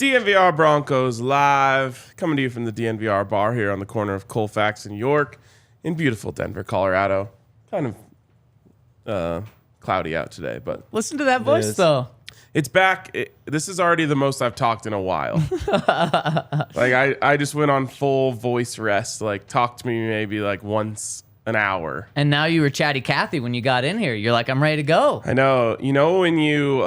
DNVR Broncos live, coming to you from the DNVR Bar here on the corner of Colfax and York in beautiful Denver, Colorado. Kind of cloudy out today, but listen to that voice, though. It's back. This is already the most I've talked in a while. Like, I just went on full voice rest, like, talked to me maybe, like, once an hour. And now you were chatty Cathy when you got in here. You're like, I'm ready to go. I know. You know when you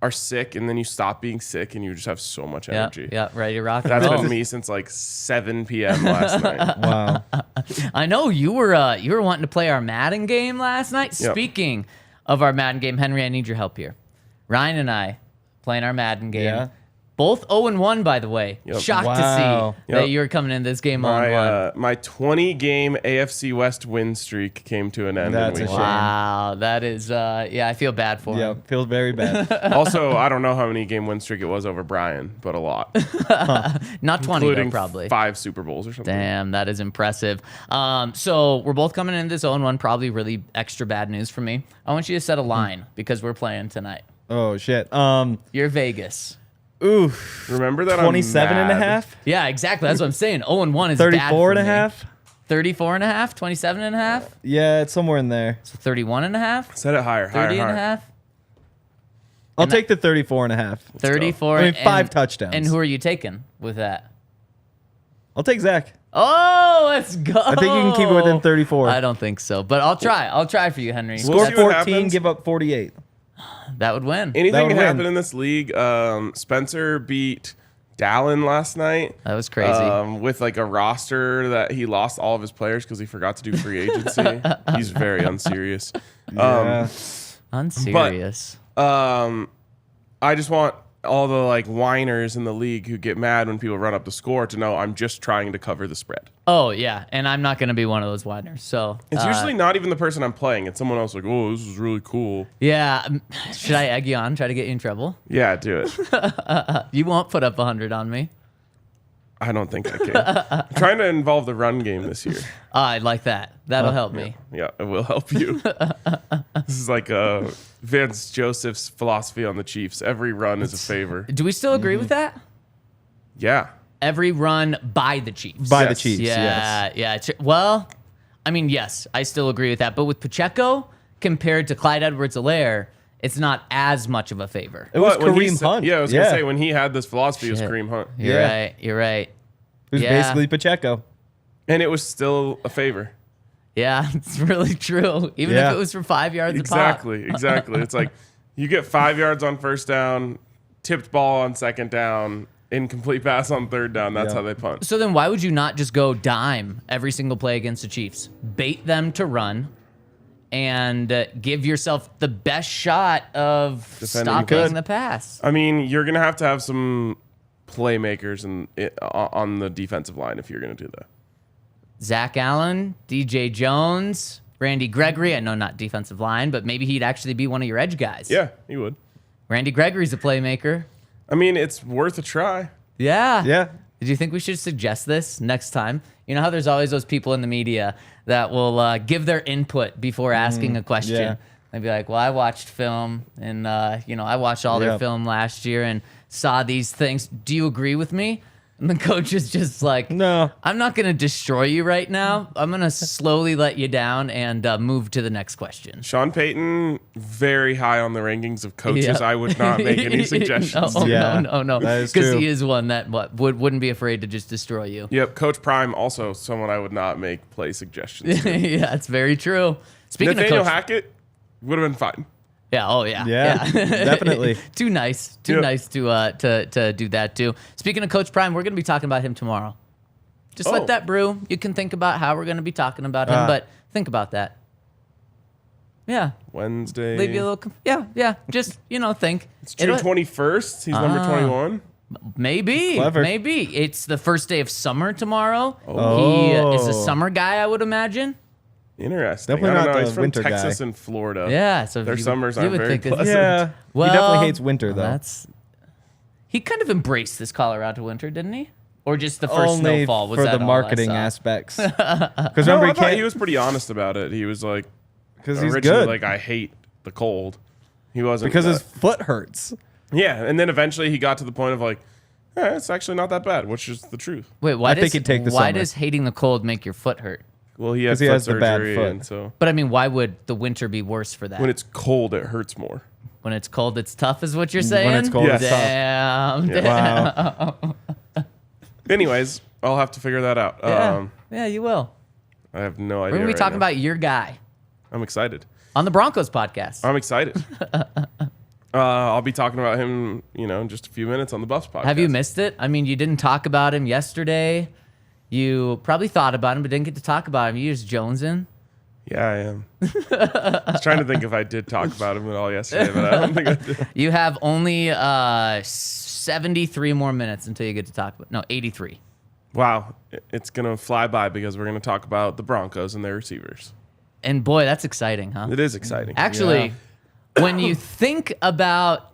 are sick and then you stop being sick and you just have so much energy. Yeah, ready to rock and That's roll. been me since like 7 p.m. last night. Wow. I know you were wanting to play our Madden game last night. Yep. Speaking of our Madden game, Henry, I need your help here. Ryan and I playing our Madden game. Yeah. Both 0-1, by the way. Yep. Shocked to see that you were coming in this game 0-1. My 20-game AFC West win streak came to an end. That's a shame. Wow, that is, I feel bad for Yeah, him. feels very bad. Also, I don't know how many game win streak it was over Brian, but a lot. Not 20, Including though, probably. 5 Super Bowls or something. Damn, that is impressive. So we're both coming in this 0-1, probably really extra bad news for me. I want you to set a line because we're playing tonight. Oh, shit. You're Vegas. Ooh. Remember that 27 I'm and a mad. half? Yeah, exactly. That's what I'm saying. 0-1 is bad 34 and for a me. half? 34 and a half? 27 and a half? Yeah, it's somewhere in there. So 31 and a half? Set it higher, 30 higher, and a higher. half? I'll take the 34 and a half. 34. I mean, 5 and, touchdowns. And who are you taking with that? I'll take Zach. Oh, let's go. I think you can keep it within 34. I don't think so, but I'll try. I'll try for you, Henry. We'll Score see what 14, happens. give up 48. That would win. Anything That would can win. happen in this league. Spencer beat Dallin last night. That was crazy. With like a roster that he lost all of his players because he forgot to do free agency. He's very unserious. Yeah. Unserious. I just want all the like whiners in the league who get mad when people run up the score to know I'm just trying to cover the spread. Oh, yeah, and I'm not going to be one of those whiners. So It's usually not even the person I'm playing. It's someone else like, oh, this is really cool. yeah. Should I egg you on, try to get you in trouble? Yeah, do it. You won't put up 100 on me. I don't think I can. I'm trying to involve the run game this year. I like that. That'll help me. Yeah, it will help you. This is like Vance Joseph's philosophy on the Chiefs. Every run is a favor. Do we still agree with that? Yeah. Every run by the Chiefs. By the Yes. Chiefs, Yeah, yes. yeah. Well, I mean, yes, I still agree with that. But with Pacheco compared to Clyde Edwards-Helaire, it's not as much of a favor. It was When he Kareem said- Hunt. Yeah, I was going to say, when he had this philosophy, it was Shit. Kareem Hunt. You're Yeah. right. You're right. Who's Yeah. basically Pacheco. And it was still a favor. Yeah, it's really true. Even Yeah. if it was for 5 yards Exactly, exactly. It's like you get 5 yards on first down, tipped ball on second down, incomplete pass on third down. That's Yeah. how they punt. So then why would you not just go dime every single play against the Chiefs? Bait them to run and give yourself the best shot of Defending stopping good. the pass. I mean, you're going to have some playmakers on the defensive line if you're going to do that. Zach Allen, DJ Jones, Randy Gregory. I know not defensive line, but maybe he'd actually be one of your edge guys. Yeah, he would. Randy Gregory's a playmaker. I mean, it's worth a try. Yeah. Yeah. Did you think we should suggest this next time? You know how there's always those people in the media that will give their input before asking a question. yeah. They'd be like, well, I watched film and, I watched all their Yep. film last year and saw these things. Do you agree with me? And the coach is just like, No. I'm not going to destroy you right now. I'm going to slowly let you down and move to the next question. Sean Payton, very high on the rankings of coaches. Yep. I would not make any suggestions. No, Yeah, no. that is Because true. he is one that wouldn't be afraid to just destroy you. Yep, Coach Prime, also someone I would not make play suggestions to. Yeah, it's very true. Speaking Nathaniel of coach, Hackett would have been fine. yeah, oh yeah, Yeah, definitely. Too nice Yep. to do that too. Speaking of Coach Prime, we're gonna be talking about him tomorrow. Just Oh. let that brew. You can think about how we're gonna be talking about him, but think about that. Yeah, Wednesday. leave you a little. Yeah. Just think. It's June 21st. He's number 21. Maybe, Clever. maybe it's the first day of summer tomorrow. Oh. He is a summer guy, I would imagine. Interesting. Definitely I don't not know. the He's from winter guy. Texas and Florida. Yeah, so Their you summers you aren't would very think that- pleasant. Yeah. Well, he definitely hates winter, though. That's he kind of embraced this Colorado winter, didn't he? Or just the first Only snowfall was for that the all I marketing saw? aspects. Because No, remember, I thought he was pretty honest about it. He was like, because he's originally good. like, I hate the cold. He wasn't. Because his foot hurts. Yeah, and then eventually he got to the point of like, It's actually not that bad, which is the truth. Wait, why think he'd take the why summer. does hating the cold make your foot hurt? Well, he has 'Cause he foot has the bad surgery, foot. and so But I mean, why would the winter be worse for that? when it's cold, it hurts more. When it's cold, it's tough, is what you're saying? When it's cold, Yes. it's tough. Damn. Yeah. Wow. Anyways, I'll have to figure that out. Yeah, you will. I have no idea. We're going to be right talking now. about your guy I'm excited. on the Broncos podcast. I'm excited. I'll be talking about him, in just a few minutes on the Buffs podcast. Have you missed it? I mean, you didn't talk about him yesterday. You probably thought about him, but didn't get to talk about him. You just jonesing. Yeah, I am. I was trying to think if I did talk about him at all yesterday, but I don't think I did. You have only 73 more minutes until you get to talk about. No, 83. Wow, it's gonna fly by because we're gonna talk about the Broncos and their receivers. And boy, that's exciting, huh? It is exciting. Actually, when you think about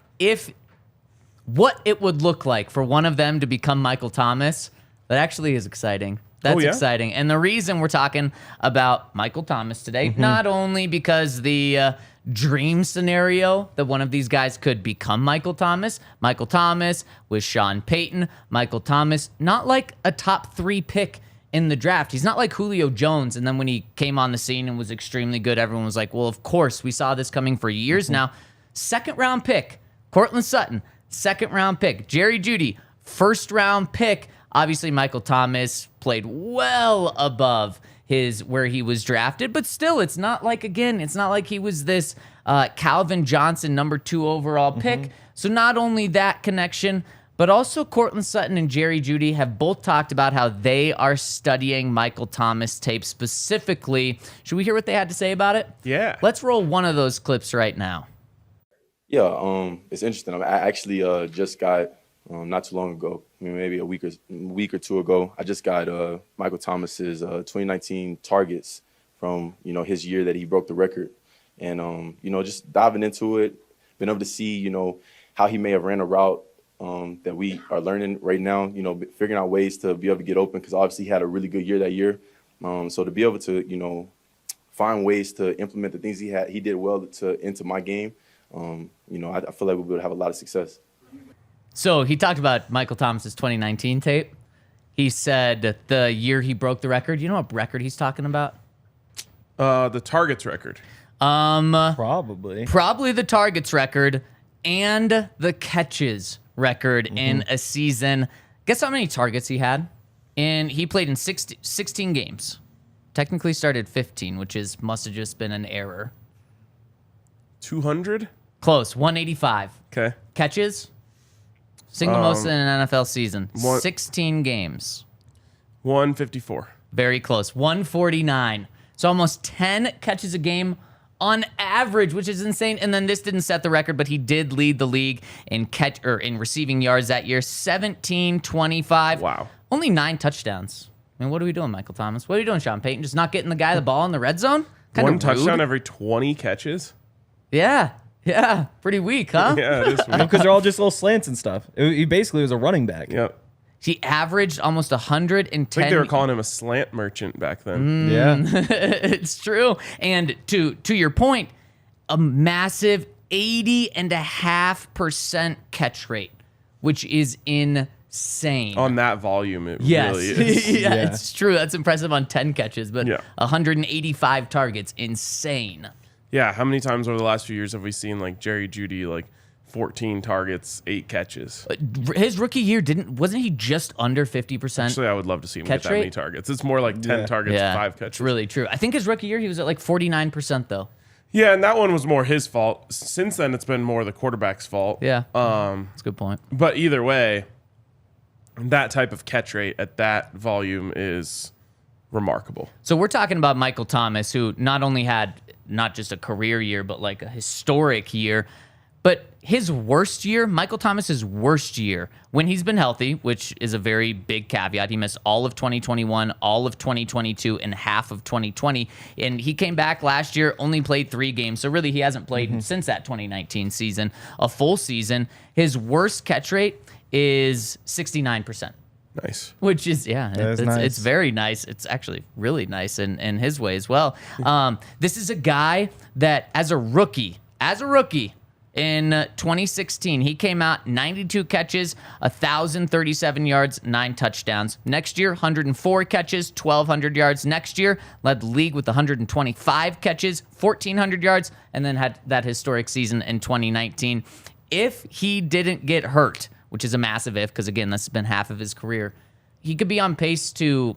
what it would look like for one of them to become Michael Thomas, that actually is exciting. That's yeah? exciting. And the reason we're talking about Michael Thomas today, not only because the dream scenario that one of these guys could become Michael Thomas with Sean Payton, Michael Thomas, not like a top 3 pick in the draft. He's not like Julio Jones. And then when he came on the scene and was extremely good, everyone was like, well, of course, we saw this coming for years now. 2nd round pick, Courtland Sutton, 2nd round pick, Jerry Jeudy, 1st round pick. Obviously, Michael Thomas played well above where he was drafted, but still, it's not like he was this Calvin Johnson number 2 overall pick. So not only that connection, but also Courtland Sutton and Jerry Jeudy have both talked about how they are studying Michael Thomas tape specifically. Should we hear what they had to say about it? Yeah. Let's roll one of those clips right now. Yeah, it's interesting. I actually just got not too long ago, maybe a week or two ago, I just got Michael Thomas's 2019 targets from his year that he broke the record, and just diving into it, been able to see how he may have ran a route that we are learning right now. Figuring out ways to be able to get open because obviously he had a really good year that year. So to be able to find ways to implement the things he did well into my game. I feel like we'll be able to have a lot of success. So he talked about Michael Thomas's 2019 tape. He said the year he broke the record. You know what record he's talking about? The targets record. Probably. Probably the targets record and the catches record in a season. Guess how many targets he had? And he played in 16 games. Technically started 15, which must have just been an error. 200? Close, 185. Okay. Catches? Single most in an NFL season. 16 games. 154. Very close. 149. So almost 10 catches a game on average, which is insane. And then this didn't set the record, but he did lead the league in receiving yards that year. 17-25. Wow. Only 9 touchdowns. I mean, what are we doing, Michael Thomas? What are you doing, Sean Payton? Just not getting the guy the ball in the red zone? Kinda One touchdown rude. every 20 catches? Yeah. Pretty weak, huh? Yeah, it is weird. Because they're all just little slants and stuff. He basically was a running back. Yep. He averaged almost 110. I think they were calling him a slant merchant back then. Yeah. It's true. And to your point, a massive 80.5% catch rate, which is insane. On that volume, it yes. really is. Yeah, it's true. That's impressive on 10 catches, but Yeah. 185 targets, insane. Yeah, how many times over the last few years have we seen like Jerry Jeudy, like 14 targets, 8 catches? His rookie year wasn't he just under 50%? Actually, I would love to see him get Catch that many rate? targets. It's more like 10 targets, 5 catches. It's really true. I think his rookie year he was at like 49% though. Yeah, and that one was more his fault. Since then, it's been more the quarterback's fault. Yeah. That's a good point. But either way, that type of catch rate at that volume is remarkable. So we're talking about Michael Thomas, who not only had not just a career year, but like a historic year. But his worst year, Michael Thomas's worst year, when he's been healthy, which is a very big caveat. He missed all of 2021, all of 2022, and half of 2020. And he came back last year, only played 3 games. So really, he hasn't played since that 2019 season, a full season. His worst catch rate is 69%. Nice. Which is, nice. It's very nice. It's actually really nice in his way as well. This is a guy that, as a rookie, In 2016, he came out 92 catches, 1,037 yards, 9 touchdowns. Next year, 104 catches, 1,200 yards. Next year, led the league with 125 catches, 1,400 yards, and then had that historic season in 2019. If he didn't get hurt, which is a massive if, because again, that's been half of his career, he could be on pace to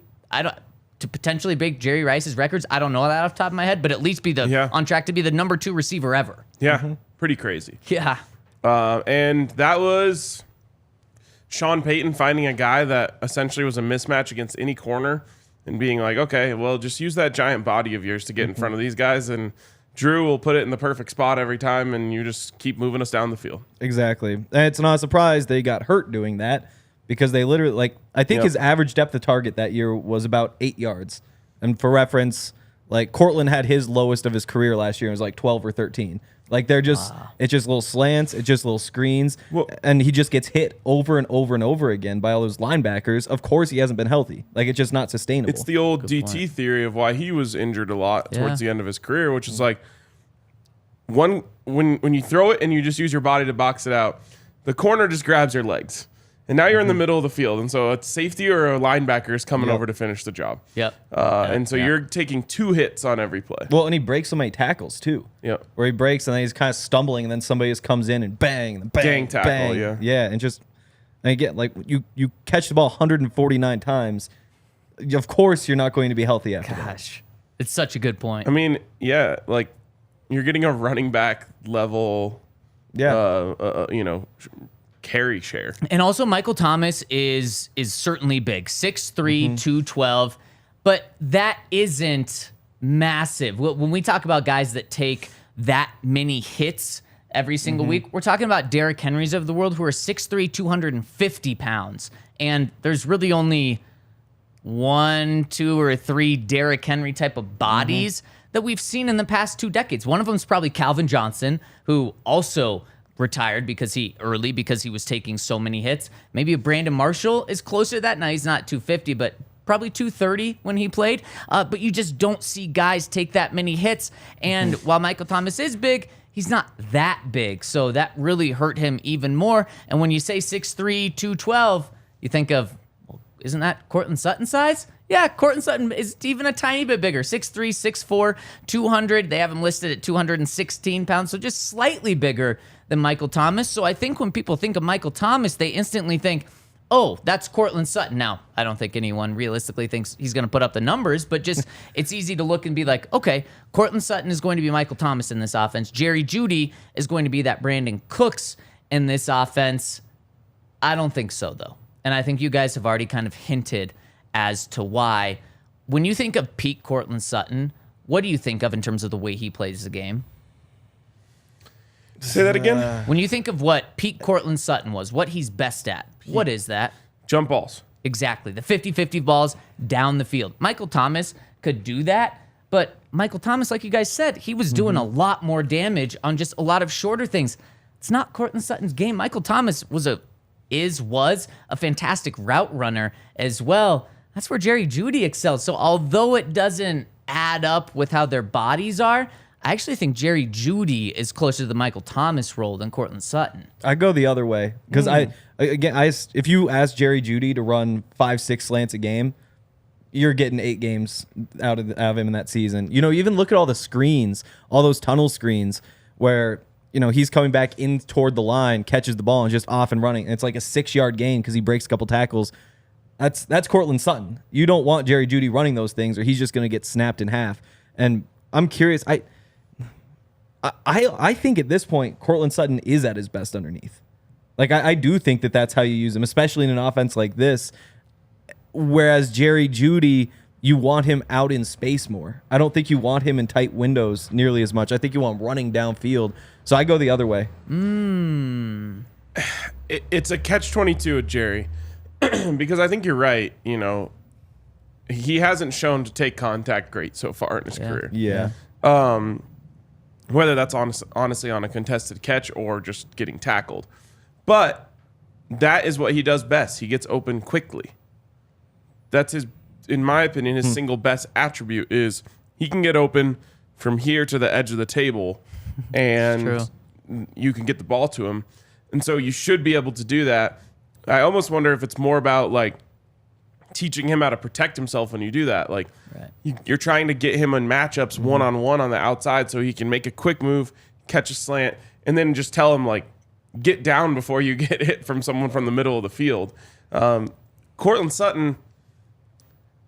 potentially break Jerry Rice's records. I don't know that off the top of my head, but at least be on track to be the number 2 receiver ever. Yeah, pretty crazy. Yeah. And that was Sean Payton finding a guy that essentially was a mismatch against any corner and being like, okay, well, just use that giant body of yours to get in front of these guys, and Drew will put it in the perfect spot every time, and you just keep moving us down the field. Exactly. And it's not a surprise they got hurt doing that, because they literally, I think his average depth of target that year was about 8 yards. And for reference, Courtland had his lowest of his career last year. It was 12 or 13. They're just, it's just little slants, it's just little screens, and he just gets hit over and over and over again by all those linebackers. Of course, he hasn't been healthy. It's just not sustainable. It's the old DT theory of why he was injured a lot towards the end of his career, which is when you throw it and you just use your body to box it out, the corner just grabs your legs. And now you're in the middle of the field, and so a safety or a linebacker is coming over to finish the job. And so you're taking 2 hits on every play. Well, and he breaks so many tackles, too. Where he breaks, and then he's kind of stumbling, and then somebody just comes in and bang, and bang, gang tackle, bang. Yeah, and just, and again, you catch the ball 149 times. Of course you're not going to be healthy after that. It's such a good point. I mean, you're getting a running back level, carry share. And also Michael Thomas is certainly big, 6'3", 212, but that isn't massive. When we talk about guys that take that many hits every single week, we're talking about Derrick Henrys of the world who are 6'3", 250 pounds. And there's really only 1, 2, or 3 Derrick Henry type of bodies that we've seen in the past 2 decades. One of them is probably Calvin Johnson, who also retired because he was taking so many hits. Maybe Brandon Marshall is closer to that. Now he's not 250, but probably 230 when he played. But you just don't see guys take that many hits. And while Michael Thomas is big, he's not that big. So that really hurt him even more. And when you say 6'3", 212, you think of, well, isn't that Courtland Sutton size? Yeah, Courtland Sutton is even a tiny bit bigger, 6'3", 6'4", 200. They have him listed at 216 pounds, so just slightly bigger than Michael Thomas. So I think when people think of Michael Thomas, they instantly think, oh, that's Courtland Sutton. Now, I don't think anyone realistically thinks he's going to put up the numbers, but just it's easy to look and be like, okay, Courtland Sutton is going to be Michael Thomas in this offense. Jerry Jeudy is going to be that Brandon Cooks in this offense. I don't think so, though. And I think you guys have already kind of hinted as to why. When you think of peak Courtland Sutton, what do you think of in terms of the way he plays the game? Say that again? When you think of what peak Courtland Sutton was, what he's best at, what is that? Jump balls. Exactly. The 50-50 balls down the field. Michael Thomas could do that, but Michael Thomas, like you guys said, he was doing a lot more damage on just a lot of shorter things. It's not Courtland Sutton's game. Michael Thomas was a fantastic route runner as well. That's where Jerry Jeudy excels. So although it doesn't add up with how their bodies are, I actually think Jerry Jeudy is closer to the Michael Thomas role than Courtland Sutton. I go the other way because if you ask Jerry Jeudy to run 5-6 slants a game, you're getting 8 games out of him in that season. Even look at all the screens, all those tunnel screens where he's coming back in toward the line, catches the ball, and just off and running. And it's like a 6-yard gain because he breaks a couple tackles. That's Courtland Sutton. You don't want Jerry Jeudy running those things, or he's just going to get snapped in half. And I'm curious. I think at this point, Courtland Sutton is at his best underneath. I do think that's how you use him, especially in an offense like this. Whereas Jerry Jeudy, you want him out in space more. I don't think you want him in tight windows nearly as much. I think you want him running downfield. So I go the other way. It's a catch-22 with Jerry because I think you're right. He hasn't shown to take contact great so far in his career. Yeah. Whether that's honestly on a contested catch or just getting tackled. But that is what he does best. He gets open quickly. That's in my opinion, his single best attribute is he can get open from here to the edge of the table and you can get the ball to him. And so you should be able to do that. I almost wonder if it's more about like teaching him how to protect himself when you do that. Like you're trying to get him in matchups one-on-one on the outside so he can make a quick move, catch a slant, and then just tell him like, get down before you get hit from someone from the middle of the field. Courtland Sutton,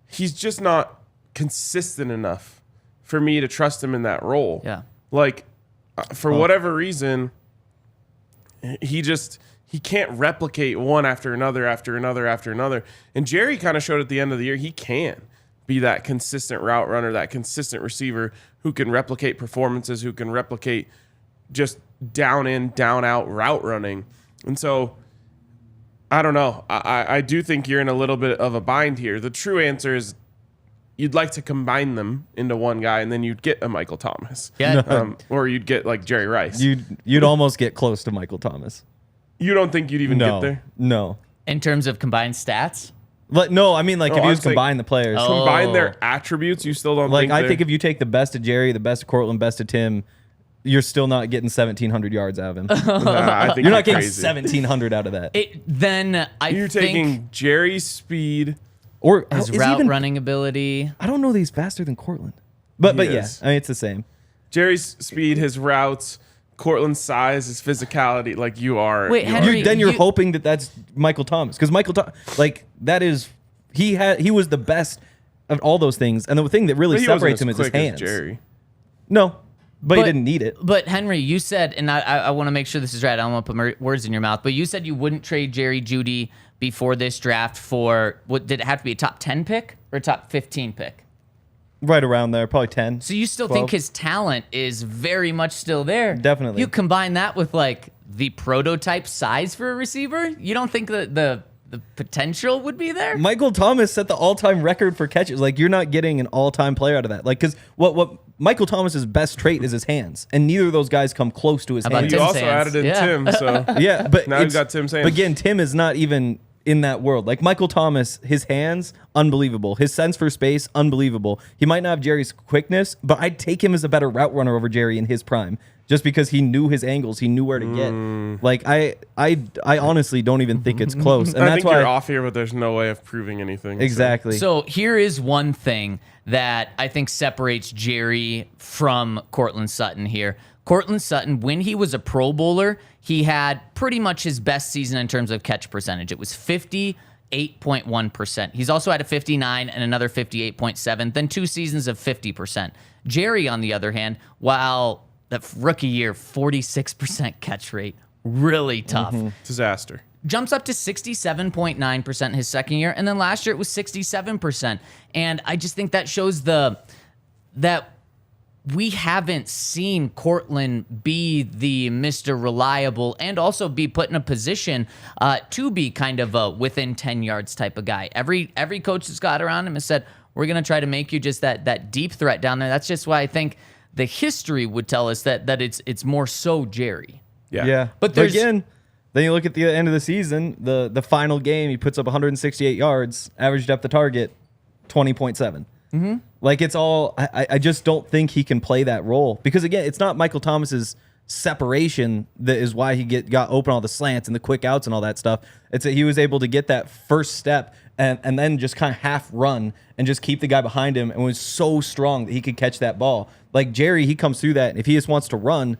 he's just not consistent enough for me to trust him in that role. Yeah. Like, for whatever reason, he can't replicate one after another. And Jerry kind of showed at the end of the year he can be that consistent route runner, that consistent receiver who can replicate performances, who can replicate just down in, down out route running. And so, I don't know. I do think you're in a little bit of a bind here. The true answer is you'd like to combine them into one guy, and then you'd get a Michael Thomas. Yeah. Or you'd get like Jerry Rice. You'd almost get close to Michael Thomas. You don't think you'd even get there? No. In terms of combined stats? No, I mean, like, if you just combine the players. Combine their attributes, you still don't think I think if you take the best of Jerry, the best of Courtland, best of Tim, you're still not getting 1,700 yards out of him. I think you're not getting crazy. 1,700 out of that. You're taking Jerry's speed or his route running ability. I don't know that he's faster than Courtland. But yeah, I mean, it's the same. Jerry's speed, his routes, Courtland's size, his physicality, like you are. Wait, Henry, you're hoping that that's Michael Thomas, because Michael Thomas, like, that is he was the best of all those things, and the thing that really separates him is his hands. Jerry. No, but he didn't need it. But Henry, you said, and I want to make sure this is right. I don't want to put words in your mouth, but you said you wouldn't trade Jerry Jeudy before this draft for what did it have to be a top 10 pick or a top 15 pick? Right around there, probably 10. So you still 12. think his talent is very much still there? Definitely. You combine that with like the prototype size for a receiver? You don't think that the potential would be there? Michael Thomas set the all-time record for catches. Like, you're not getting an all-time player out of that. Like, because what Michael Thomas's best trait is his hands, and neither of those guys come close to his hands. You also added in Tim, so yeah, but now you've got Tim's hands. But again, Tim is not even in that world. Like, Michael Thomas, his hands, unbelievable. His sense for space, unbelievable. He might not have Jerry's quickness, but I'd take him as a better route runner over Jerry in his prime, just because he knew his angles, he knew where to get. Like, I honestly don't even think it's close, and I that's think why you're off here, but there's no way of proving anything. Exactly. So here is one thing that I think separates Jerry from Courtland Sutton here. Courtland Sutton, when he was a Pro Bowler, he had pretty much his best season in terms of catch percentage. It was 58.1%. He's also had a 59 and another 58.7, then 2 seasons of 50%. Jerry, on the other hand, while that rookie year, 46% catch rate, really tough. Disaster. Jumps up to 67.9% his second year, and then last year it was 67%. And I just think that shows that we haven't seen Courtland be the Mr. Reliable and also be put in a position to be kind of a within 10 yards type of guy. Every coach that's got around him has said, we're going to try to make you just that deep threat down there. That's just why I think the history would tell us that it's more so Jerry. Yeah. But again, then you look at the end of the season, the final game, he puts up 168 yards, average depth of target, 20.7. Like, it's all, I just don't think he can play that role, because again, it's not Michael Thomas's separation that is why he got open all the slants and the quick outs and all that stuff. It's that he was able to get that first step and then just kind of half run and just keep the guy behind him, and was so strong that he could catch that ball. Like, Jerry, he comes through that, and if he just wants to run,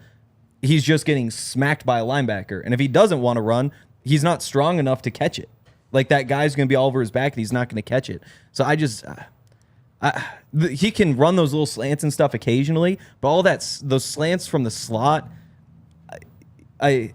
he's just getting smacked by a linebacker. And if he doesn't want to run, he's not strong enough to catch it. Like, that guy's going to be all over his back, and he's not going to catch it. So he can run those little slants and stuff occasionally, but all those slants from the slot, I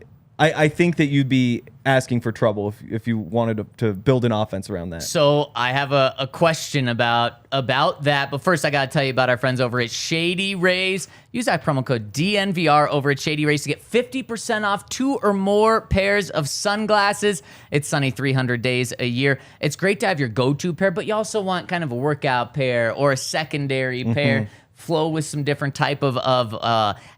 think that you'd be asking for trouble if you wanted to build an offense around that. So I have a question about that, but first I got to tell you about our friends over at Shady Rays. Use that promo code DNVR over at Shady Rays to get 50% off 2 or more pairs of sunglasses. It's sunny 300 days a year. It's great to have your go-to pair, but you also want kind of a workout pair or a secondary pair. flow with some different type of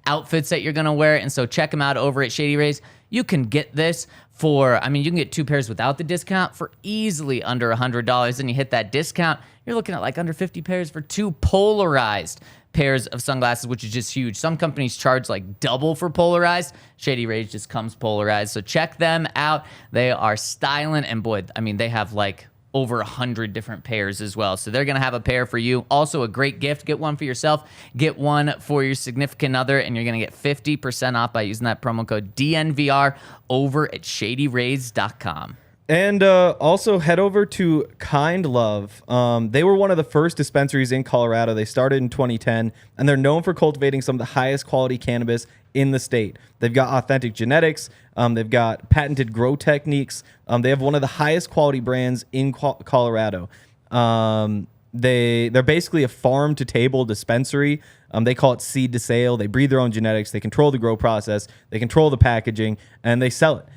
outfits that you're going to wear. And so check them out over at Shady Rays. You can get this for, you can get 2 pairs without the discount for easily under $100. Then you hit that discount, you're looking at like under 50 pairs for 2 polarized pairs of sunglasses, which is just huge. Some companies charge like double for polarized. Shady Rays just comes polarized. So check them out. They are styling, and boy, they have like over 100 different pairs as well. So they're going to have a pair for you. Also a great gift. Get one for yourself. Get one for your significant other, and you're going to get 50% off by using that promo code DNVR over at shadyrays.com. And also head over to Kind Love. They were one of the first dispensaries in Colorado. They started in 2010, and they're known for cultivating some of the highest quality cannabis in the state. They've got authentic genetics. They've got patented grow techniques. They have one of the highest quality brands in Colorado. They're basically a farm-to-table dispensary. They call it seed to sale. They breed their own genetics. They control the grow process. They control the packaging, and they sell it.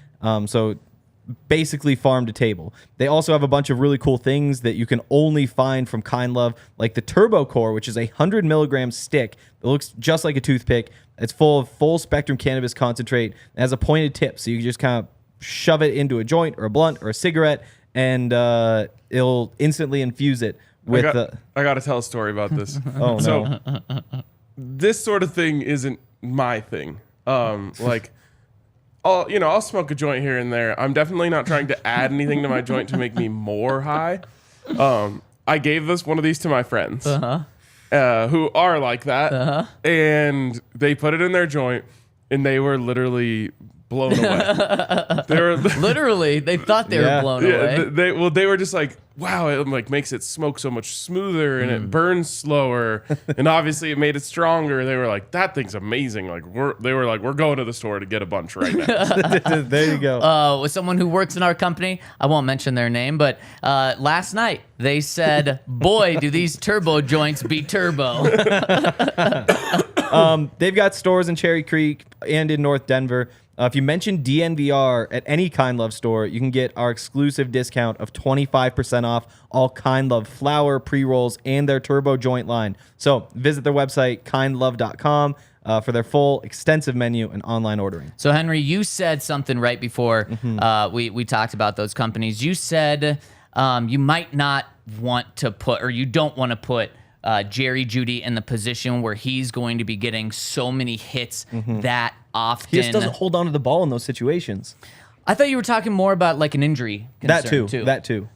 So basically farm to table. They also have a bunch of really cool things that you can only find from Kind Love, like the Turbo Core, which is a 100 milligram stick that looks just like a toothpick. It's full of full spectrum cannabis concentrate. It has a pointed tip, so you can just kind of shove it into a joint or a blunt or a cigarette, and it'll instantly infuse it with. I got to tell a story about this. Oh no! So this sort of thing isn't my thing. I'll smoke a joint here and there. I'm definitely not trying to add anything to my joint to make me more high. I gave one of these to my friends who are like that, and they put it in their joint, and they were literally blown away. They thought they were blown away. They were just like, wow, it like makes it smoke so much smoother and it burns slower, and obviously it made it stronger. They were like, that thing's amazing. Like we're going to the store to get a bunch right now. There you go. With someone who works in our company, I won't mention their name, but last night they said, boy, do these turbo joints beat turbo. They've got stores in Cherry Creek and in North Denver. If you mention DNVR at any Kind Love store, you can get our exclusive discount of 25% off all Kind Love flower, pre-rolls, and their turbo joint line. So visit their website, kindlove.com, for their full, extensive menu and online ordering. So, Henry, you said something right before we talked about those companies. You said you might not want to put, or you don't want to put, Jerry Jeudy in the position where he's going to be getting so many hits that often. He just doesn't hold on to the ball in those situations. I thought you were talking more about like an injury concern. That too.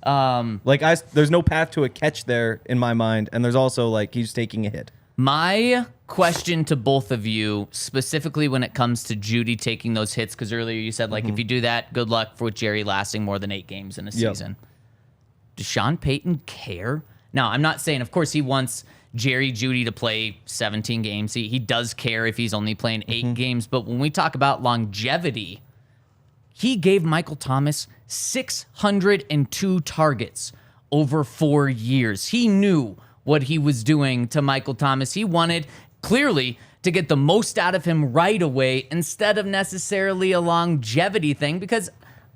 There's no path to a catch there in my mind, and there's also like he's taking a hit. My question to both of you, specifically when it comes to Jeudy taking those hits, because earlier you said like if you do that, good luck for Jerry lasting more than 8 games in a season. Does Sean Payton care? Now, I'm not saying, of course, he wants Jerry Jeudy to play 17 games. He does care if he's only playing 8 games. But when we talk about longevity, he gave Michael Thomas 602 targets over 4 years. He knew what he was doing to Michael Thomas. He wanted, clearly, to get the most out of him right away instead of necessarily a longevity thing. Because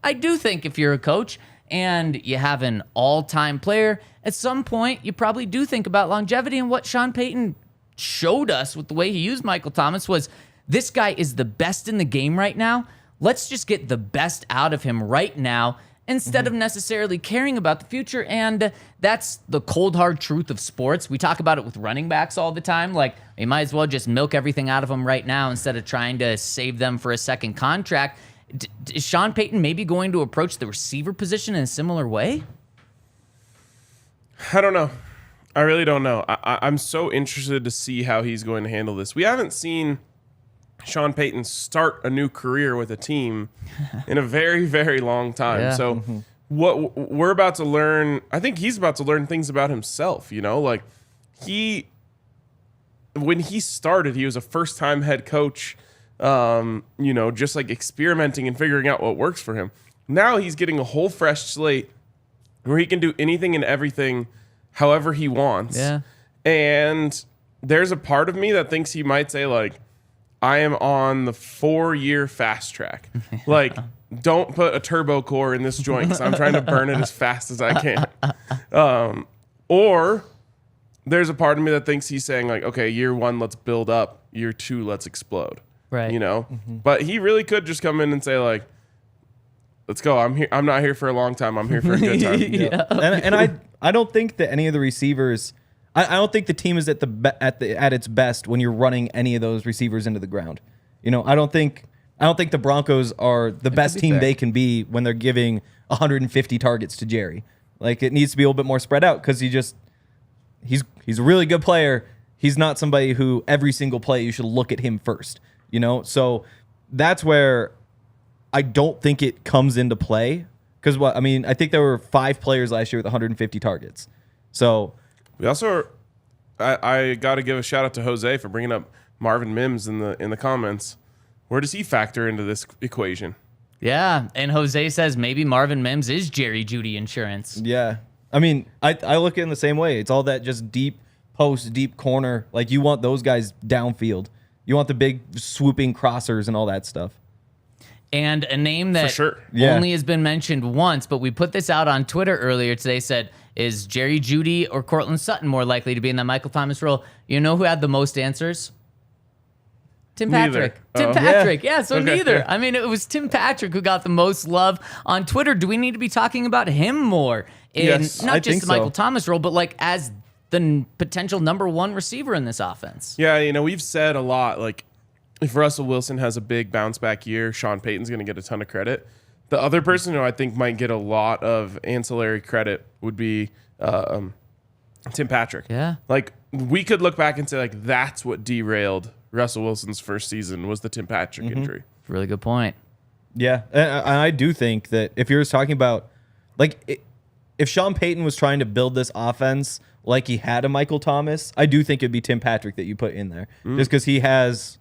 I do think if you're a coach and you have an all-time player, at some point, you probably do think about longevity. And what Sean Payton showed us with the way he used Michael Thomas was, this guy is the best in the game right now. Let's just get the best out of him right now instead of necessarily caring about the future. And that's the cold, hard truth of sports. We talk about it with running backs all the time. Like, you might as well just milk everything out of them right now instead of trying to save them for a second contract. Is Sean Payton maybe going to approach the receiver position in a similar way? I don't know. I really don't know. I'm so interested to see how he's going to handle this. We haven't seen Sean Payton start a new career with a team in a very, very long time. Yeah. So what we're about to learn, I think he's about to learn things about himself, like when he started, he was a first-time head coach, just like experimenting and figuring out what works for him. Now he's getting a whole fresh slate where he can do anything and everything however he wants. Yeah. And there's a part of me that thinks he might say, like, I am on the 4-year fast track. Like, don't put a turbo core in this joint because I'm trying to burn it as fast as I can. Or there's a part of me that thinks he's saying like, okay, year 1, let's build up. Year 2, let's explode. Right. You know, but he really could just come in and say like, let's go. I'm here. I'm not here for a long time. I'm here for a good time. Yeah. And I don't think that any of the receivers. I don't think the team is at its best when you're running any of those receivers into the ground. You know, I don't think the Broncos are the best team they can be when they're giving 150 targets to Jerry. Like, it needs to be a little bit more spread out because he's a really good player. He's not somebody who every single play you should look at him first. You know, so that's where I don't think it comes into play because I think there were 5 players last year with 150 targets. So we also, I got to give a shout out to Jose for bringing up Marvin Mims in the comments. Where does he factor into this equation? Yeah, and Jose says maybe Marvin Mims is Jerry Jeudy insurance. Yeah, I mean, I look at it in the same way. It's all that just deep post, deep corner. Like, you want those guys downfield. You want the big swooping crossers and all that stuff. And a name that sure. only has been mentioned once, but we put this out on Twitter earlier today, said, is Jerry Jeudy or Courtland Sutton more likely to be in that Michael Thomas role? You know who had the most answers? Tim Patrick. Neither. Tim Patrick. Yeah, so Okay. neither. I mean, it was Tim Patrick who got the most love on Twitter. Do we need to be talking about him more in Yes, not I just think the Michael so. Thomas role, but like as the potential number 1 receiver in this offense? Yeah, you know, we've said a lot, like, if Russell Wilson has a big bounce back year, Sean Payton's going to get a ton of credit. The other person who I think might get a lot of ancillary credit would be Tim Patrick. Yeah. Like, we could look back and say, like, that's what derailed Russell Wilson's first season was the Tim Patrick injury. Really good point. Yeah, and I do think that if you're just talking about, like, if Sean Payton was trying to build this offense like he had a Michael Thomas, I do think it'd be Tim Patrick that you put in there, just because he has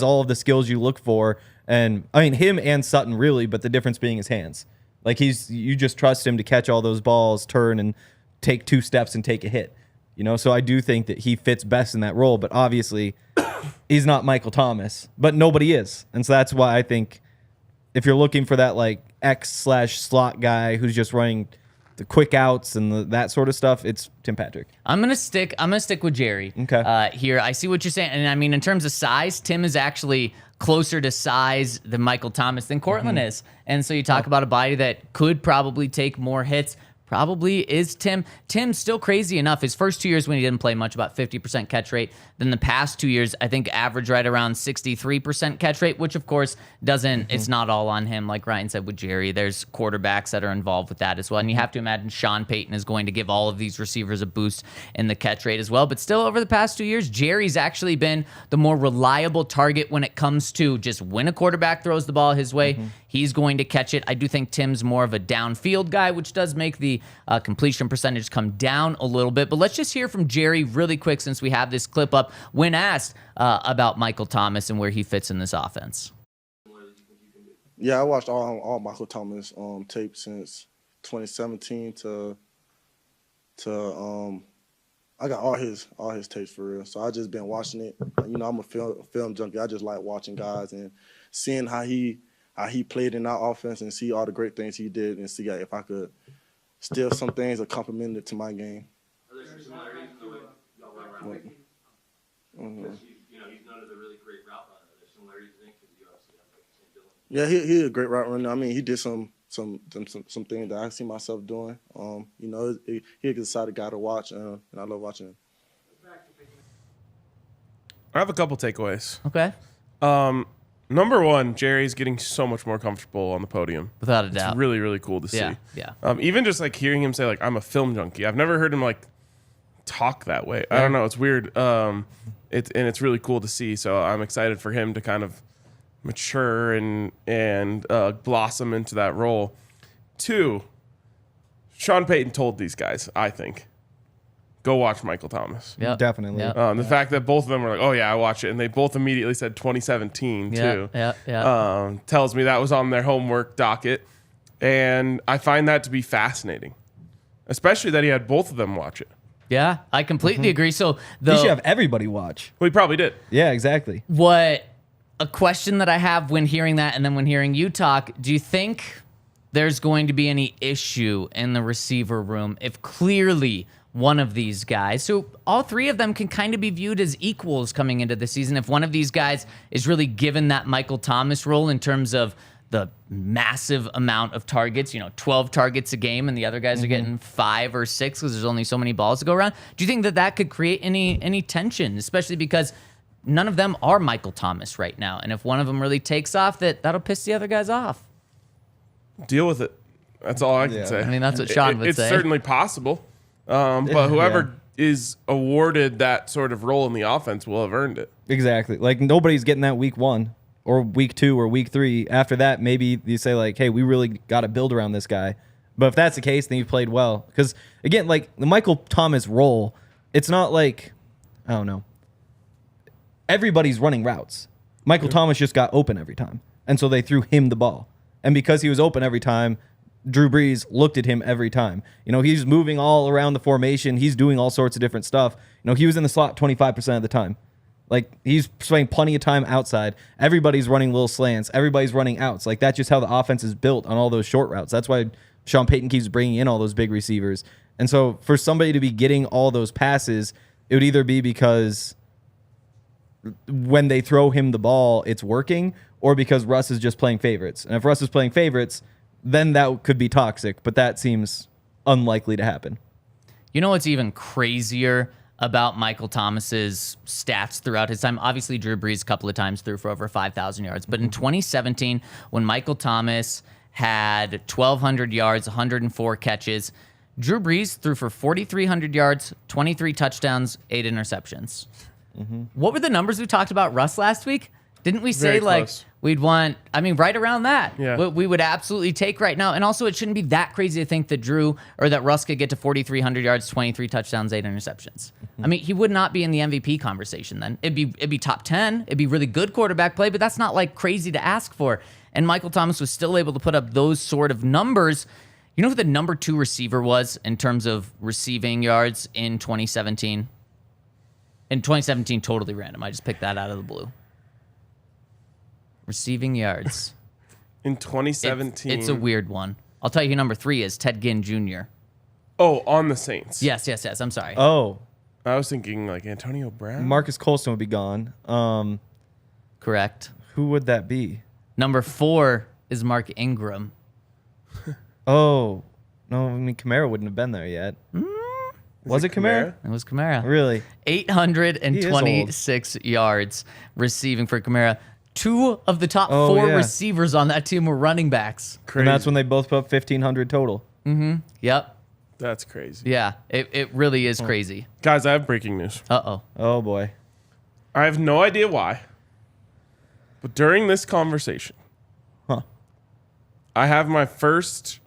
all of the skills you look for, and I mean him and Sutton really, but the difference being his hands. Like, you just trust him to catch all those balls, turn and take 2 steps and take a hit. You know, so I do think that he fits best in that role, but obviously he's not Michael Thomas, but nobody is. And so that's why I think if you're looking for that like X/slot guy who's just running the quick outs and that sort of stuff, it's Tim Patrick. I'm gonna stick with Jerry. Okay. Here, I see what you're saying, and I mean in terms of size, Tim is actually closer to size than Michael Thomas than Courtland is, and so you talk about a body that could probably take more hits. Probably is Tim. Tim's still crazy enough. His first 2 years when he didn't play much, about 50% catch rate. Then the past 2 years, I think average right around 63% catch rate, which of course doesn't, it's not all on him. Like Ryan said with Jerry, there's quarterbacks that are involved with that as well. And you have to imagine Sean Payton is going to give all of these receivers a boost in the catch rate as well. But still over the past 2 years, Jerry's actually been the more reliable target when it comes to just when a quarterback throws the ball his way, he's going to catch it. I do think Tim's more of a downfield guy, which does make the completion percentage come down a little bit. But let's just hear from Jerry really quick since we have this clip up when asked about Michael Thomas and where he fits in this offense. Yeah, I watched all Michael Thomas tape since 2017 to I got all his tapes for real. So I just been watching it. You know, I'm a film junkie. I just like watching guys and seeing how he played in our offense and see all the great things he did and see if I could steal some things or complement it to my game. Are there some similarities in the way y'all run around with him? Because you know, he's known as a really great route runner. Are there similarities, you think? Because you obviously have like the same ability. Yeah, he's a great route runner. I mean, he did some things that I see myself doing. You know, he's an exciting guy to watch, and I love watching him. I have a couple takeaways. Okay. Number one, Jerry's getting so much more comfortable on the podium. Without a doubt. It's really, really cool to see. Yeah. Even just like hearing him say like, I'm a film junkie. I've never heard him like talk that way. I don't know. It's weird. It's really cool to see. So I'm excited for him to kind of mature and blossom into that role. 2, Sean Payton told these guys, I think, go watch Michael Thomas. Yep. Definitely. Yep. The fact that both of them were like, oh yeah, I watch it. And they both immediately said 2017 too. Yeah. Tells me that was on their homework docket. And I find that to be fascinating, especially that he had both of them watch it. Yeah, I completely agree. So You should have everybody watch. Well, he probably did. Yeah, exactly. a question that I have when hearing that and then when hearing you talk, do you think there's going to be any issue in the receiver room if clearly one of these guys. So all three of them can kind of be viewed as equals coming into the season. If one of these guys is really given that Michael Thomas role in terms of the massive amount of targets, 12 targets a game, and the other guys are getting 5 or 6 because there's only so many balls to go around. Do you think that could create any tension, especially because none of them are Michael Thomas right now? And if one of them really takes off, that'll piss the other guys off. Deal with it. That's all I can say. I mean, that's what Sean would say. It's certainly possible. But whoever is awarded that sort of role in the offense will have earned it. Exactly. Like, nobody's getting that week 1 or week 2 or week 3. After that, maybe you say, like, hey, we really got to build around this guy. But if that's the case, then you played well. Because, again, like, the Michael Thomas role, it's not like, I don't know, everybody's running routes. Michael Thomas just got open every time. And so they threw him the ball. And because he was open every time, Drew Brees looked at him every time. He's moving all around the formation. He's doing all sorts of different stuff. He was in the slot 25% of the time. Like, he's spending plenty of time outside. Everybody's running little slants. Everybody's running outs. Like, that's just how the offense is built on all those short routes. That's why Sean Payton keeps bringing in all those big receivers. And so for somebody to be getting all those passes, it would either be because when they throw him the ball, it's working, or because Russ is just playing favorites. And if Russ is playing favorites, then that could be toxic, but that seems unlikely to happen. You know what's even crazier about Michael Thomas's stats throughout his time? Obviously, Drew Brees a couple of times threw for over 5,000 yards. But in 2017, when Michael Thomas had 1,200 yards, 104 catches, Drew Brees threw for 4,300 yards, 23 touchdowns, 8 interceptions. What were the numbers we talked about Russ last week? Didn't we say, like, we'd want, right around that. Yeah. We would absolutely take right now. And also, it shouldn't be that crazy to think that Russ could get to 4,300 yards, 23 touchdowns, 8 interceptions. He would not be in the MVP conversation then. It'd be top 10. It'd be really good quarterback play, but that's not, like, crazy to ask for. And Michael Thomas was still able to put up those sort of numbers. You know who the number 2 receiver was in terms of receiving yards in 2017? In 2017, totally random. I just picked that out of the blue. Receiving yards. In 2017. It's a weird one. I'll tell you who number 3 is, Ted Ginn Jr. Oh, on the Saints. Yes. I'm sorry. Oh. I was thinking, like, Antonio Brown. Marcus Colston would be gone. Correct. Who would that be? Number 4 is Mark Ingram. Oh. No, Kamara wouldn't have been there yet. Was it Kamara? It was Kamara. Really? 826 yards receiving for Kamara. 2 of the top 4 receivers on that team were running backs. Crazy. And that's when they both put up 1,500 total. Yep. That's crazy. Yeah, it really is crazy. Guys, I have breaking news. Uh-oh. Oh, boy. I have no idea why, but during this conversation, I have my first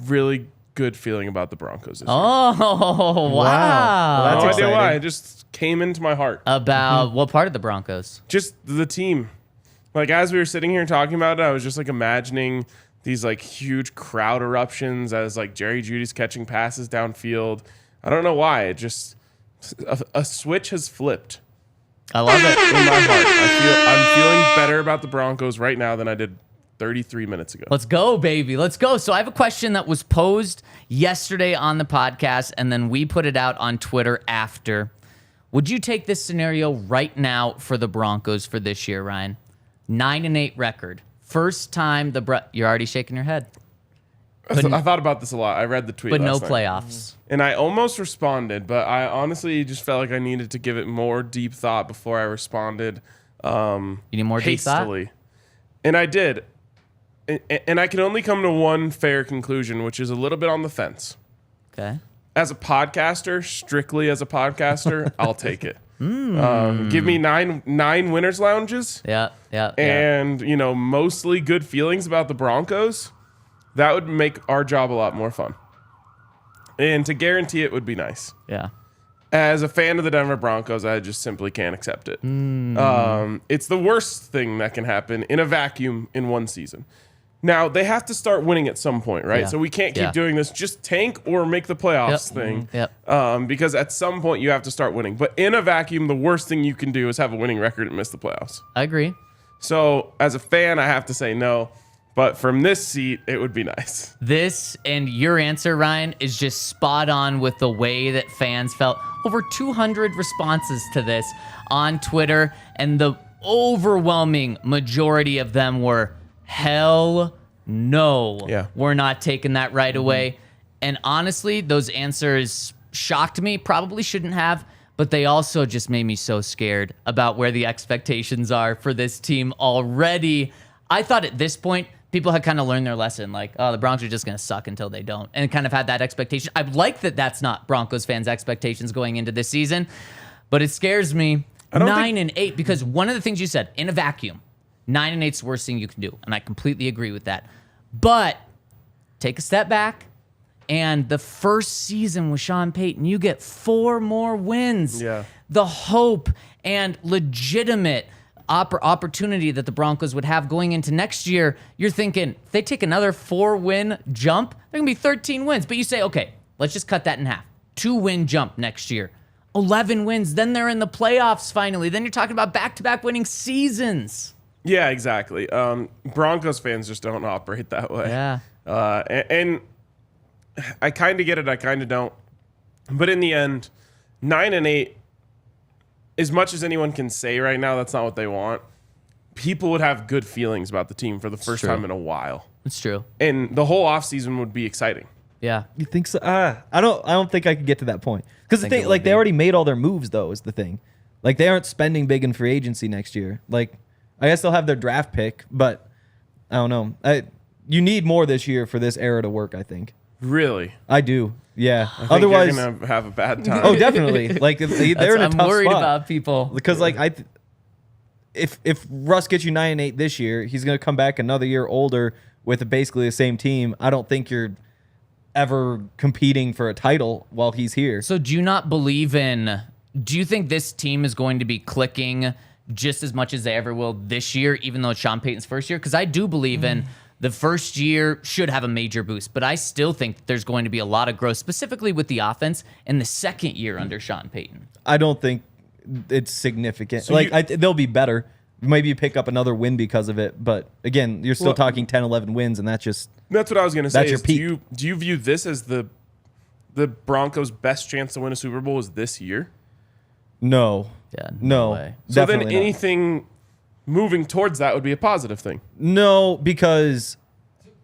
really good feeling about the Broncos this year. Oh, wow. Well, that's no exciting. idea why. It just came into my heart. About what part of the Broncos? Just the team. Like, as we were sitting here talking about it, I was just, like, imagining these, like, huge crowd eruptions as, like, Jerry Jeudy's catching passes downfield. I don't know why. It just... A switch has flipped. I love it. In my heart. I'm feeling better about the Broncos right now than I did 33 minutes ago. Let's go, baby. Let's go. So I have a question that was posed yesterday on the podcast, and then we put it out on Twitter after. Would you take this scenario right now for the Broncos for this year, Ryan? 9-8 record. First time you're already shaking your head. I thought about this a lot. I read the tweet but last no night. Playoffs. And I almost responded, but I honestly just felt like I needed to give it more deep thought before I responded. You need more hastily. deep thought? And I did. And I can only come to one fair conclusion, which is a little bit on the fence. Okay. As a podcaster, strictly as a podcaster, I'll take it. Give me nine winners lounges. Yeah. And, mostly good feelings about the Broncos. That would make our job a lot more fun. And to guarantee it would be nice. Yeah. As a fan of the Denver Broncos, I just simply can't accept it. It's the worst thing that can happen in a vacuum in one season. Now, they have to start winning at some point, right? Yeah. So we can't keep doing this just tank or make the playoffs thing. Yep. Because at some point you have to start winning. But in a vacuum, the worst thing you can do is have a winning record and miss the playoffs. I agree. So as a fan, I have to say no. But from this seat, it would be nice. This and your answer, Ryan, is just spot on with the way that fans felt. Over 200 responses to this on Twitter, and the overwhelming majority of them were, hell no. Yeah. We're not taking that right away. And honestly, those answers shocked me. Probably shouldn't have, but they also just made me so scared about where the expectations are for this team already. I thought at this point, people had kind of learned their lesson. Like, oh, the Broncos are just going to suck until they don't. And kind of had that expectation. I like that that's not Broncos fans' expectations going into this season, but it scares me. 9-8, because one of the things you said, in a vacuum, 9-8 is the worst thing you can do. And I completely agree with that. But take a step back. And the first season with Sean Payton, you get 4 more wins. Yeah. The hope and legitimate opportunity that the Broncos would have going into next year, you're thinking, if they take another 4-win jump, they're going to be 13 wins. But you say, okay, let's just cut that in half. 2-win jump next year. 11 wins. Then they're in the playoffs finally. Then you're talking about back-to-back winning seasons. Yeah, exactly. Broncos fans just don't operate that way. Yeah. And I kind of get it. I kind of don't. But in the end, 9-8, as much as anyone can say right now, that's not what they want. People would have good feelings about the team for the first time in a while. It's true. And the whole offseason would be exciting. Yeah. You think so? I don't think I could get to that point. Because the thing, like, they already made all their moves, though, is the thing. Like, they aren't spending big in free agency next year. Like, I guess they'll have their draft pick, but I don't know. You need more this year for this era to work, I think. Really? I do. Yeah. I think Otherwise, you're gonna have a bad time. oh, definitely. Like, they're in a I'm tough worried spot. about people. Because, like, if Russ gets you 9-8 this year, he's going to come back another year older with basically the same team. I don't think you're ever competing for a title while he's here. So do you think this team is going to be clicking just as much as they ever will this year, even though it's Sean Payton's first year? Because I do believe in the first year should have a major boost, but I still think there's going to be a lot of growth, specifically with the offense in the second year under Sean Payton. I don't think it's significant. So they'll be better. Maybe you pick up another win because of it, but again, you're still talking 10, 11 wins, and that's what I was gonna say. That's your peak. Do you view this as the Broncos' best chance to win a Super Bowl is this year? no. Yeah, No. way. So then definitely not. anything moving towards that would be a positive thing. No, because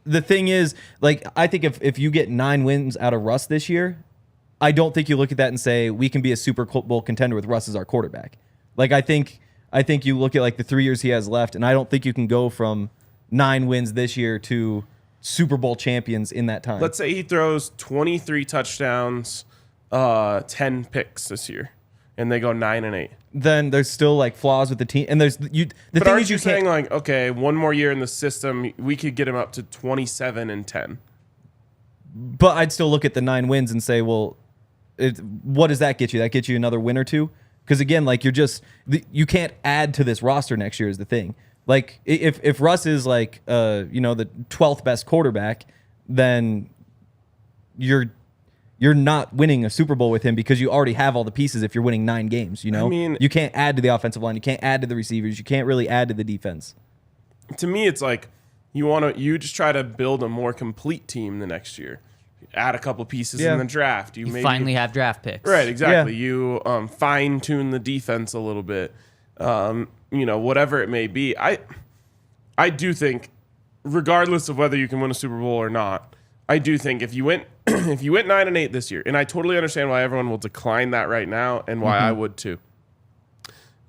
the thing is, like, I think if you get 9 wins out of Russ this year, I don't think you look at that and say we can be a Super Bowl contender with Russ as our quarterback. Like, I think you look at like the 3 years he has left, and I don't think you can go from 9 wins this year to Super Bowl champions in that time. Let's say he throws 23 touchdowns, 10 picks this year, and they go 9-8. Then there's still like flaws with the team, and there's the But thing aren't is you you can't. saying like, okay, one more year in the system, we could get him up to 27-10? But I'd still look at the 9 wins and say, well, what does that get you? That gets you another win or two? Because again, like you can't add to this roster next year is the thing. Like if Russ is like the 12th best quarterback, then you're not winning a Super Bowl with him because you already have all the pieces if you're winning 9 games, you know? I mean, you can't add to the offensive line, you can't add to the receivers, you can't really add to the defense. To me, it's like you just try to build a more complete team the next year. Add a couple pieces in the draft. You maybe Finally have draft picks. Right, exactly. Yeah. You fine tune the defense a little bit. Whatever it may be. I do think, regardless of whether you can win a Super Bowl or not, I do think if you went 9-8 this year, and I totally understand why everyone will decline that right now, and why I would too.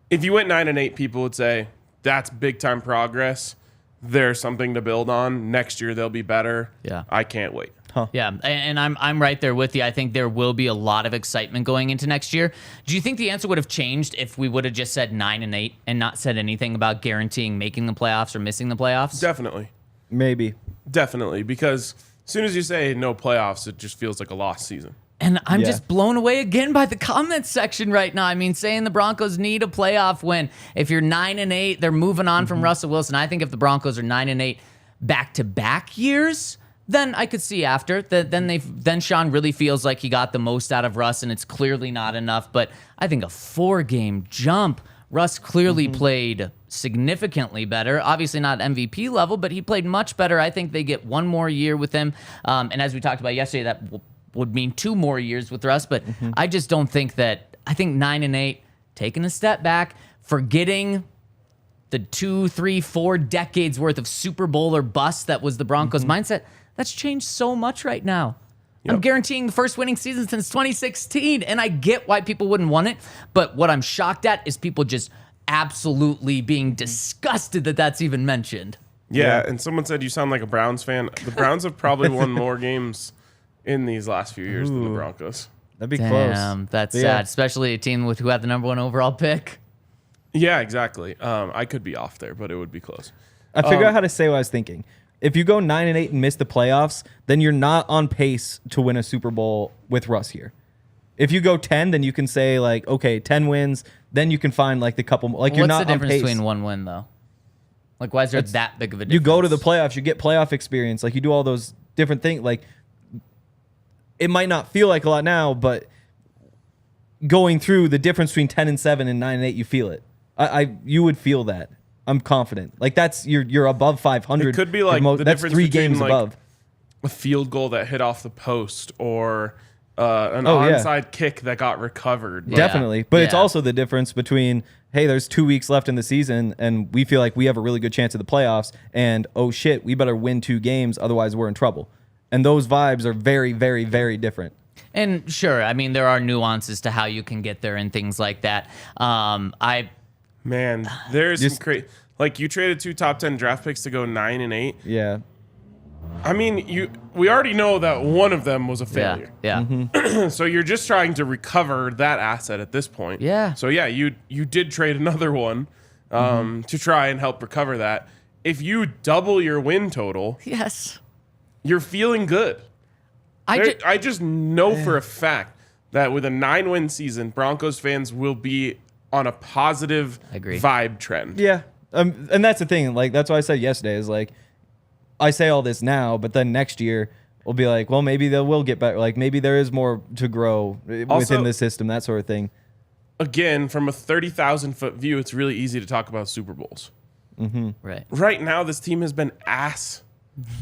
If you went 9-8, people would say that's big time progress. There's something to build on. Next year they'll be better. Yeah. I can't wait. Yeah, and I'm right there with you. I think there will be a lot of excitement going into next year. Do you think the answer would have changed if we would have just said 9-8 and not said anything about guaranteeing making the playoffs or missing the playoffs? Definitely. Maybe. Definitely. Because as soon as you say no playoffs, it just feels like a lost season. And I'm Yeah. just blown away again by the comments section right now. I mean, saying the Broncos need a playoff win. If you're 9-8, they're moving on from Russell Wilson. I think if the Broncos are 9-8 back-to-back years, then I could see after. Then Sean really feels like he got the most out of Russ, and it's clearly not enough. But I think a 4-game jump Russ clearly played significantly better. Obviously not MVP level, but he played much better. I think they get one more year with him. And as we talked about yesterday, that would mean 2 more years with Russ. But I just don't think that. I think 9-8, taking a step back, forgetting the 2, 3, 4 decades worth of Super Bowl or bust that was the Broncos mindset. That's changed so much right now. I'm guaranteeing the first winning season since 2016, and I get why people wouldn't want it. But what I'm shocked at is people just absolutely being disgusted that that's even mentioned. Yeah, and someone said you sound like a Browns fan. The Browns have probably won more games in these last few years than the Broncos. That'd be close. Damn, that's Yeah. sad, especially a team who had the number 1 overall pick. Yeah, exactly. I could be off there, but it would be close. I figured out how to say what I was thinking. If you go 9-8 and miss the playoffs, then you're not on pace to win a Super Bowl with Russ here. If you go 10, then you can say like, okay, 10 wins. Then you can find like the couple. Like you're What's not the on difference pace. between 1 win though? Like, why is there that big of a difference? You go to the playoffs, you get playoff experience. Like you do all those different things. Like it might not feel like a lot now, but going through the difference between 10-7 and 9-8, you feel it. You would feel that. I'm confident. Like that's you're above 500. It could be like the that's difference 3 between, games like, above. A field goal that hit off the post or an Oh, yeah. onside kick that got recovered. Yeah. Definitely. But it's Yeah. also the difference between, hey, there's 2 weeks left in the season and we feel like we have a really good chance of the playoffs, and oh shit, we better win 2 games, otherwise we're in trouble. And those vibes are very, very, very different. And sure, I mean, there are nuances to how you can get there and things like that. Man, there's some crazy. Like you traded 2 top 10 draft picks to go 9-8. Yeah. I mean, we already know that one of them was a failure. Yeah. So you're just trying to recover that asset at this point. Yeah. So yeah, you did trade another one to try and help recover that. If you double your win total, Yes. you're feeling good. I just know for a fact that with a 9-win season, Broncos fans will be on a positive Agree. vibe trend. Yeah. And that's the thing. Like, that's what I said yesterday is like, I say all this now, but then next year we'll be like, well, maybe they will get better. Like, maybe there is more to grow within the system, that sort of thing. Again, from a 30,000-foot view, it's really easy to talk about Super Bowls. Right. Right now, this team has been ass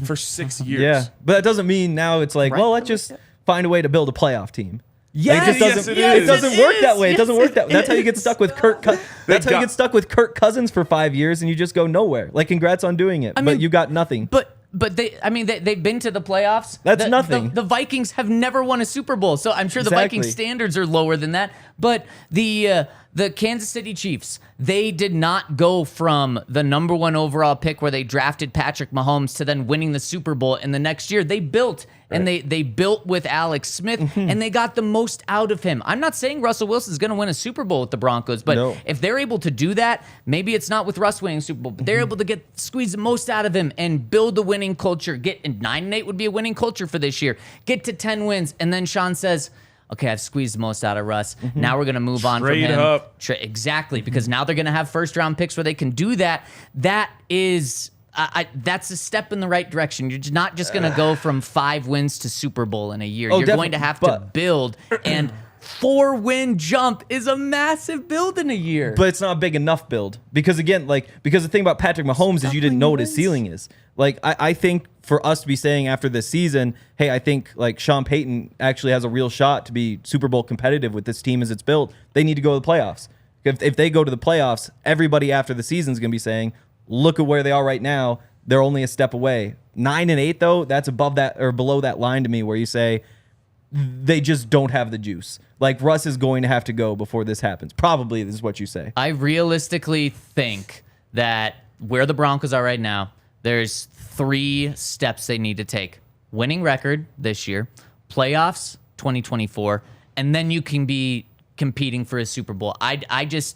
for 6 years. Yeah. But that doesn't mean now it's like, well, let's just find a way to build a playoff team. Yes, Like, it doesn't, yes, it doesn't work that way. It Yes, doesn't work that way. That's how you get stuck with Kirk. That's how you got- get stuck with Kirk Cousins for 5 years and you just go nowhere. Like, congrats on doing it, mean, but you got nothing. But they've been to the playoffs. That's nothing. The Vikings have never won a Super Bowl, so I'm sure the Exactly. Vikings standards are lower than that. But the Kansas City Chiefs, they did not go from the number 1 overall pick where they drafted Patrick Mahomes to then winning the Super Bowl in the next year. They built. And they built with Alex Smith, and they got the most out of him. I'm not saying Russell Wilson's going to win a Super Bowl with the Broncos, but No. if they're able to do that, maybe it's not with Russ winning a Super Bowl, but they're able to squeeze the most out of him and build a winning culture. And 9-8 would be a winning culture for this year. Get to 10 wins, and then Sean says, okay, I've squeezed the most out of Russ. Now we're going to move on from Trade him. up. Exactly, because now they're going to have first-round picks where they can do that. That is... that's a step in the right direction. You're just not just going to go from 5 wins to Super Bowl in a year. You're going to have to build, and 4-win jump is a massive build in a year. But it's not a big enough build because the thing about Patrick Mahomes is you didn't know what his ceiling is. Like I think for us to be saying after this season, hey, I think like Sean Payton actually has a real shot to be Super Bowl competitive with this team as it's built. They need to go to the playoffs. If they go to the playoffs, everybody after the season is going to be saying, look at where they are right now. They're only a step away. 9-8 though, that's above that or below that line to me where you say they just don't have the juice. Like Russ is going to have to go before this happens. Probably this is what you say. I realistically think that where the Broncos are right now, there's 3 steps they need to take. Winning record this year, playoffs 2024, and then you can be competing for a Super Bowl. I guess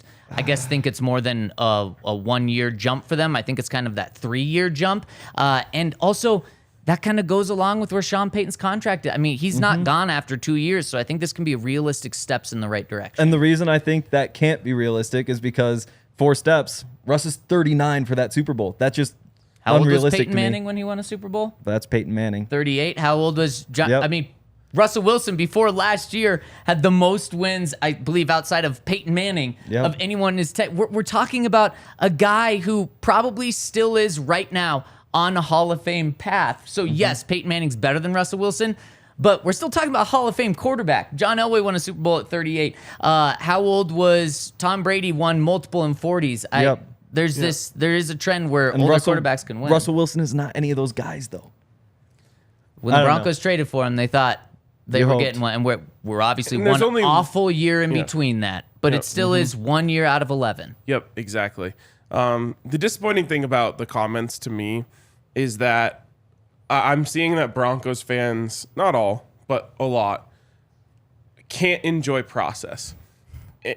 think it's more than a 1-year jump for them. I think it's kind of that 3-year jump. And also that kind of goes along with where Sean Payton's contract is. I mean, he's not gone after 2 years, so I think this can be realistic steps in the right direction. And the reason I think that can't be realistic is because 4 steps, Russ is 39 for that Super Bowl. That's just How old was unrealistic Peyton to me. Manning when he won a Super Bowl? That's Peyton Manning. 38. How old was John? Yep. I mean, Russell Wilson, before last year, had the most wins, I believe, outside of Peyton Manning, of anyone in his we're talking about a guy who probably still is right now on a Hall of Fame path. So, yes, Peyton Manning's better than Russell Wilson, but we're still talking about Hall of Fame quarterback. John Elway won a Super Bowl at 38. How old was Tom Brady? Won multiple in 40s. There is a trend where older quarterbacks can win. Russell Wilson is not any of those guys, though. When the Broncos traded for him, they thought they were getting one, and we're obviously one awful year in between that, but it still is 1 year out of 11. Yep, exactly. The disappointing thing about the comments to me is that I'm seeing that Broncos fans, not all, but a lot, can't enjoy process.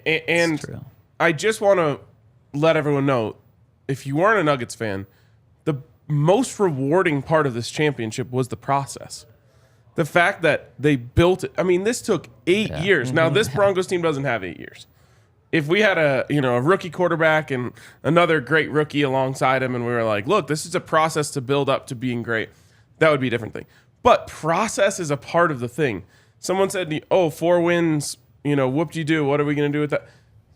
And true. I just want to let everyone know, if you weren't a Nuggets fan, the most rewarding part of this championship was the process. The fact that they built it. I mean, this took 8 years. Now, this Broncos team doesn't have 8 years. If we had a rookie quarterback and another great rookie alongside him, and we were like, look, this is a process to build up to being great, that would be a different thing. But process is a part of the thing. Someone said, 4 wins, whoop-de-doo, what are we going to do with that?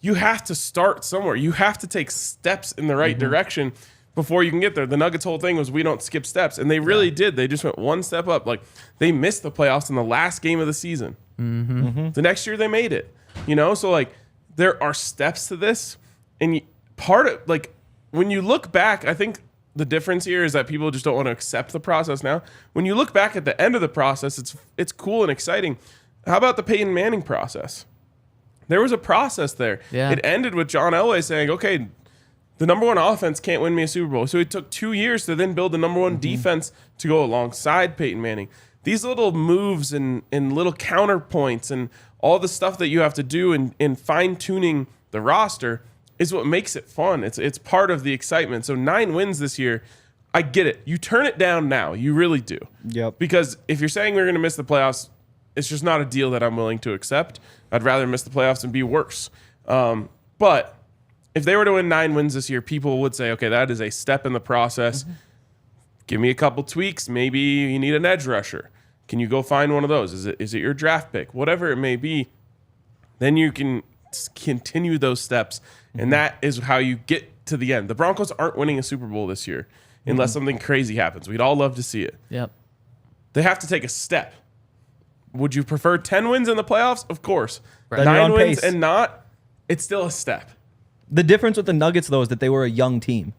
You have to start somewhere. You have to take steps in the right direction before you can get there. The Nuggets' whole thing was we don't skip steps, and they really did. They just went one step up. Like, they missed the playoffs in the last game of the season. The next year they made it. So like there are steps to this, and part of like when you look back, I think the difference here is that people just don't want to accept the process now. When you look back at the end of the process, it's cool and exciting. How about the Peyton Manning process? There was a process there. Yeah. It ended with John Elway saying, okay, the number one offense can't win me a Super Bowl. So it took 2 years to then build the number one defense to go alongside Peyton Manning. These little moves and little counterpoints and all the stuff that you have to do in fine-tuning the roster is what makes it fun. It's part of the excitement. So 9 wins this year, I get it. You turn it down now. You really do. Yep. Because if you're saying we're going to miss the playoffs, it's just not a deal that I'm willing to accept. I'd rather miss the playoffs and be worse. But if they were to win 9 wins this year, people would say, okay, that is a step in the process. Give me a couple tweaks. Maybe you need an edge rusher. Can you go find one of those? Is it your draft pick? Whatever it may be, then you can continue those steps, and that is how you get to the end. The Broncos aren't winning a Super Bowl this year unless something crazy happens. We'd all love to see it. Yep. They have to take a step. Would you prefer 10 wins in the playoffs? Of course. Right. 9 wins and not, it's still a step. The difference with the Nuggets, though, is that they were a young team.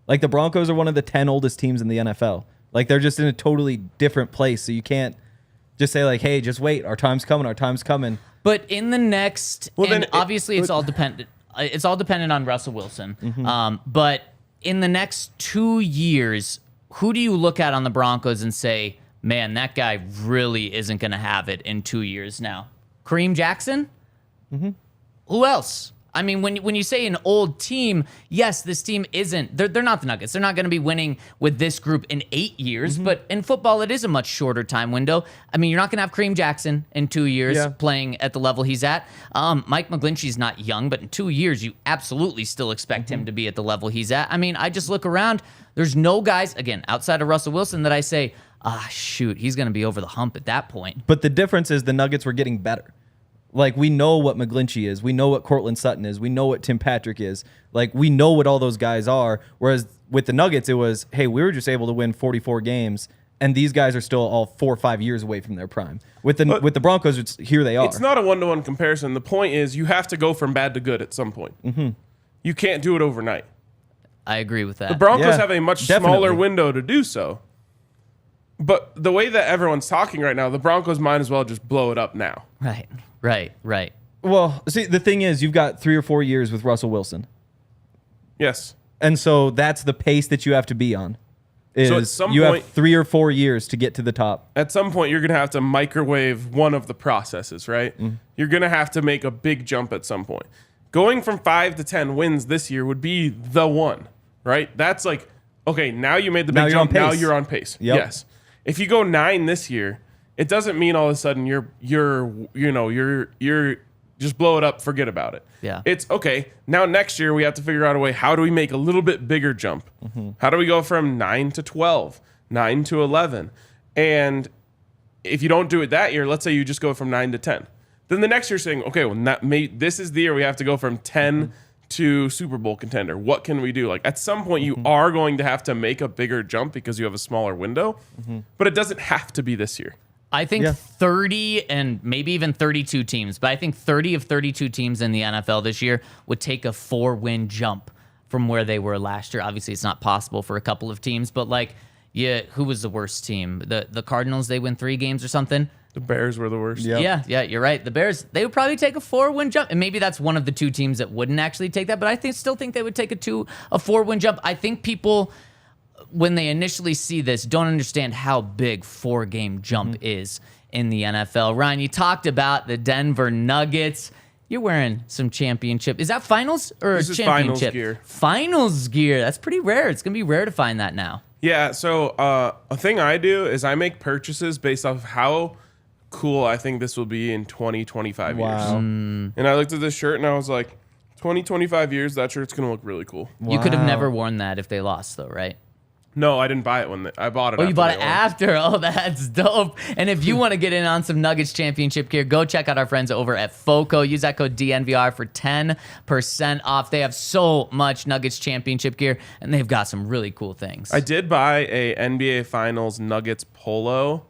Like, the Broncos are one of the 10 oldest teams in the NFL. Like, they're just in a totally different place. So you can't just say, like, hey, just wait. Our time's coming. Our time's coming. But in the next, obviously it's all dependent. It's all dependent on Russell Wilson. But in the next 2 years, who do you look at on the Broncos and say, man, that guy really isn't going to have it in 2 years now? Kareem Jackson? Who else? I mean, when you say an old team, yes, this team isn't. They're not the Nuggets. They're not going to be winning with this group in 8 years. But in football, it is a much shorter time window. I mean, you're not going to have Kareem Jackson in 2 years playing at the level he's at. Mike McGlinchey's not young, but in 2 years, you absolutely still expect him to be at the level he's at. I mean, I just look around. There's no guys, again, outside of Russell Wilson that I say, shoot, he's going to be over the hump at that point. But the difference is the Nuggets were getting better. Like, we know what McGlinchey is. We know what Courtland Sutton is. We know what Tim Patrick is. Like, we know what all those guys are. Whereas with the Nuggets, it was, hey, we were just able to win 44 games, and these guys are still all 4 or 5 years away from their prime. With the Broncos, here they are. It's not a one-to-one comparison. The point is you have to go from bad to good at some point. You can't do it overnight. I agree with that. The Broncos have a much smaller window to do so. But the way that everyone's talking right now, the Broncos might as well just blow it up now. Right. Well, see, the thing is, you've got 3 or 4 years with Russell Wilson. Yes. And so that's the pace that you have to be on. So at some you point, have 3 or 4 years to get to the top. At some point, you're going to have to microwave one of the processes, right? You're going to have to make a big jump at some point. Going from 5 to 10 wins this year would be the one, right? That's like, okay, now you made the big jump. Now you're on pace. Yep. Yes. If you go 9 this year, it doesn't mean all of a sudden you're just blow it up, forget about it. Yeah. It's okay. Now next year we have to figure out a way. How do we make a little bit bigger jump? How do we go from 9 to 12, 9 to 11? And if you don't do it that year, let's say you just go from 9 to 10. Then the next year saying, okay, well, this is the year we have to go from 10 to Super Bowl contender. What can we do? Like at some point you are going to have to make a bigger jump because you have a smaller window, but it doesn't have to be this year. I think 30 and maybe even 32 teams, but I think 30 of 32 teams in the NFL this year would take a 4-win jump from where they were last year. Obviously, it's not possible for a couple of teams, but like, who was the worst team? The Cardinals, they win 3 games or something. The Bears were the worst. Yeah, you're right. The Bears, they would probably take a 4-win jump, and maybe that's one of the 2 teams that wouldn't actually take that, but I still think they would take a 4-win jump. I think people, when they initially see this, don't understand how big 4-game jump is in the NFL. Ryan, you talked about the Denver Nuggets. You're wearing some championship. Is that finals or This is championship? finals gear. Finals gear. That's pretty rare. It's going to be rare to find that now. Yeah, so a thing I do is I make purchases based off how cool I think this will be in 20, 25 years. And I looked at this shirt and I was like, 20, 25 years, that shirt's going to look really cool. You could have never worn that if they lost, though, right? No, I didn't buy it when I bought it. Oh, you bought it they won. after. Oh, that's dope. And if you want to get in on some Nuggets championship gear, go check out our friends over at FOCO. Use that code DNVR for 10% off. They have so much Nuggets championship gear, and they've got some really cool things. I did buy a NBA Finals Nuggets polo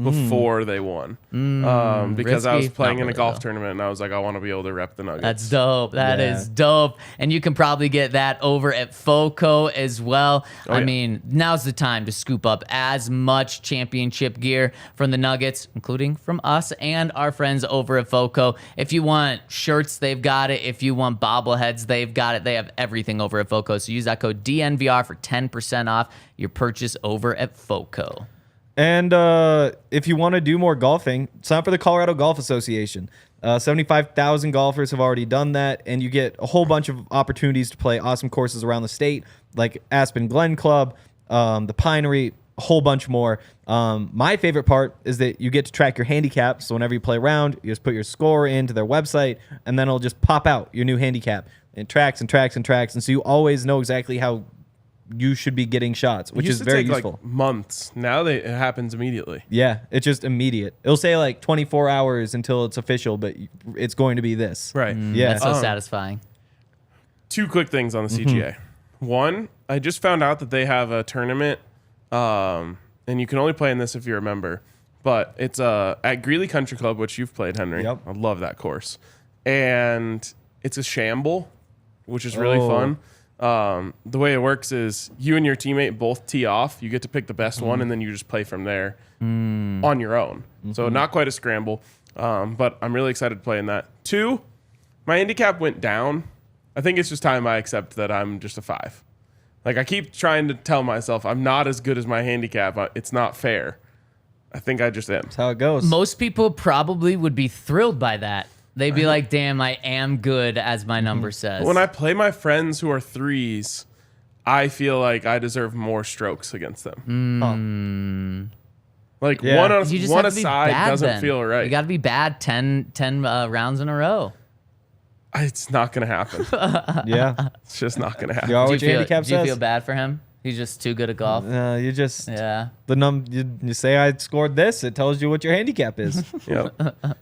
before they won because I was Risky. playing Not in a really, golf though. tournament and I was like, I want to be able to rep the Nuggets. That's dope. That is dope. And you can probably get that over at FOCO as well. I mean, now's the time to scoop up as much championship gear from the Nuggets, including from us and our friends over at FOCO. If you want shirts, they've got it. If you want bobbleheads, they've got it. They have everything over at FOCO. So use that code DNVR for 10% off your purchase over at FOCO. And if you want to do more golfing, sign up for the Colorado Golf Association. 75,000 golfers have already done that, and you get a whole bunch of opportunities to play awesome courses around the state, like Aspen Glen Club, the Pinery, a whole bunch more. My favorite part is that you get to track your handicap. So whenever you play around, you just put your score into their website, and then it'll just pop out your new handicap. It tracks and tracks and tracks, and so you always know exactly how you should be getting shots, which is very useful. Like months. Now it happens immediately. Yeah, it's just immediate. It'll say like 24 hours until it's official, but it's going to be this. Right. Yeah. That's so satisfying. 2 quick things on the CGA. One, I just found out that they have a tournament, and you can only play in this if you're a member, but it's at Greeley Country Club, which you've played, Henry. Yep. I love that course. And it's a shamble, which is really fun. The way it works is you and your teammate both tee off. You get to pick the best one, and then you just play from there on your own. So not quite a scramble, but I'm really excited to play in that. 2, my handicap went down. I think it's just time I accept that I'm just a 5. Like I keep trying to tell myself I'm not as good as my handicap. It's not fair. I think I just am. That's how it goes. Most people probably would be thrilled by that. They'd be like, damn, I am good, as my number says. When I play my friends who are 3s, I feel like I deserve more strokes against them. Like Yeah. You just one have to be aside bad doesn't then. feel right. You got to be bad 10 rounds in a row. It's not going to happen. Yeah. It's just not going to happen. You are what your handicap do you says. feel bad for him? He's just too good at golf. You just Yeah. you say I scored this. It tells you what your handicap is. Yeah.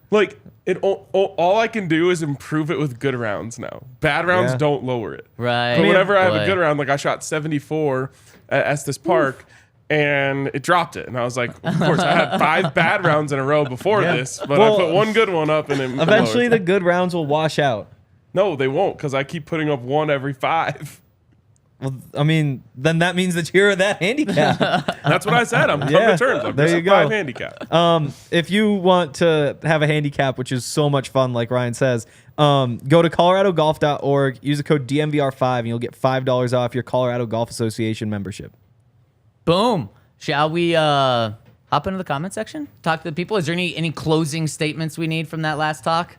Like all I can do is improve it with good rounds now. Bad rounds Yeah. don't lower it. Right. But whenever I have a Boy. good round, like I shot 74 at Estes Park, and it dropped it. And I was like, of course, I had 5 bad rounds in a row before Yeah. this, but Well, I put one good one up, and it Eventually, lowered. the good rounds will wash out. No, they won't, because I keep putting up 1 every 5. Well, I mean, then that means that you're that handicap. That's what I said. I'm coming Yeah, to terms. I'm there just you a go. 5 handicap. If you want to have a handicap, which is so much fun, like Ryan says, go to coloradogolf.org, use the code DNVR5, and you'll get $5 off your Colorado Golf Association membership. Boom. Shall we hop into the comment section? Talk to the people. Is there any closing statements we need from that last talk?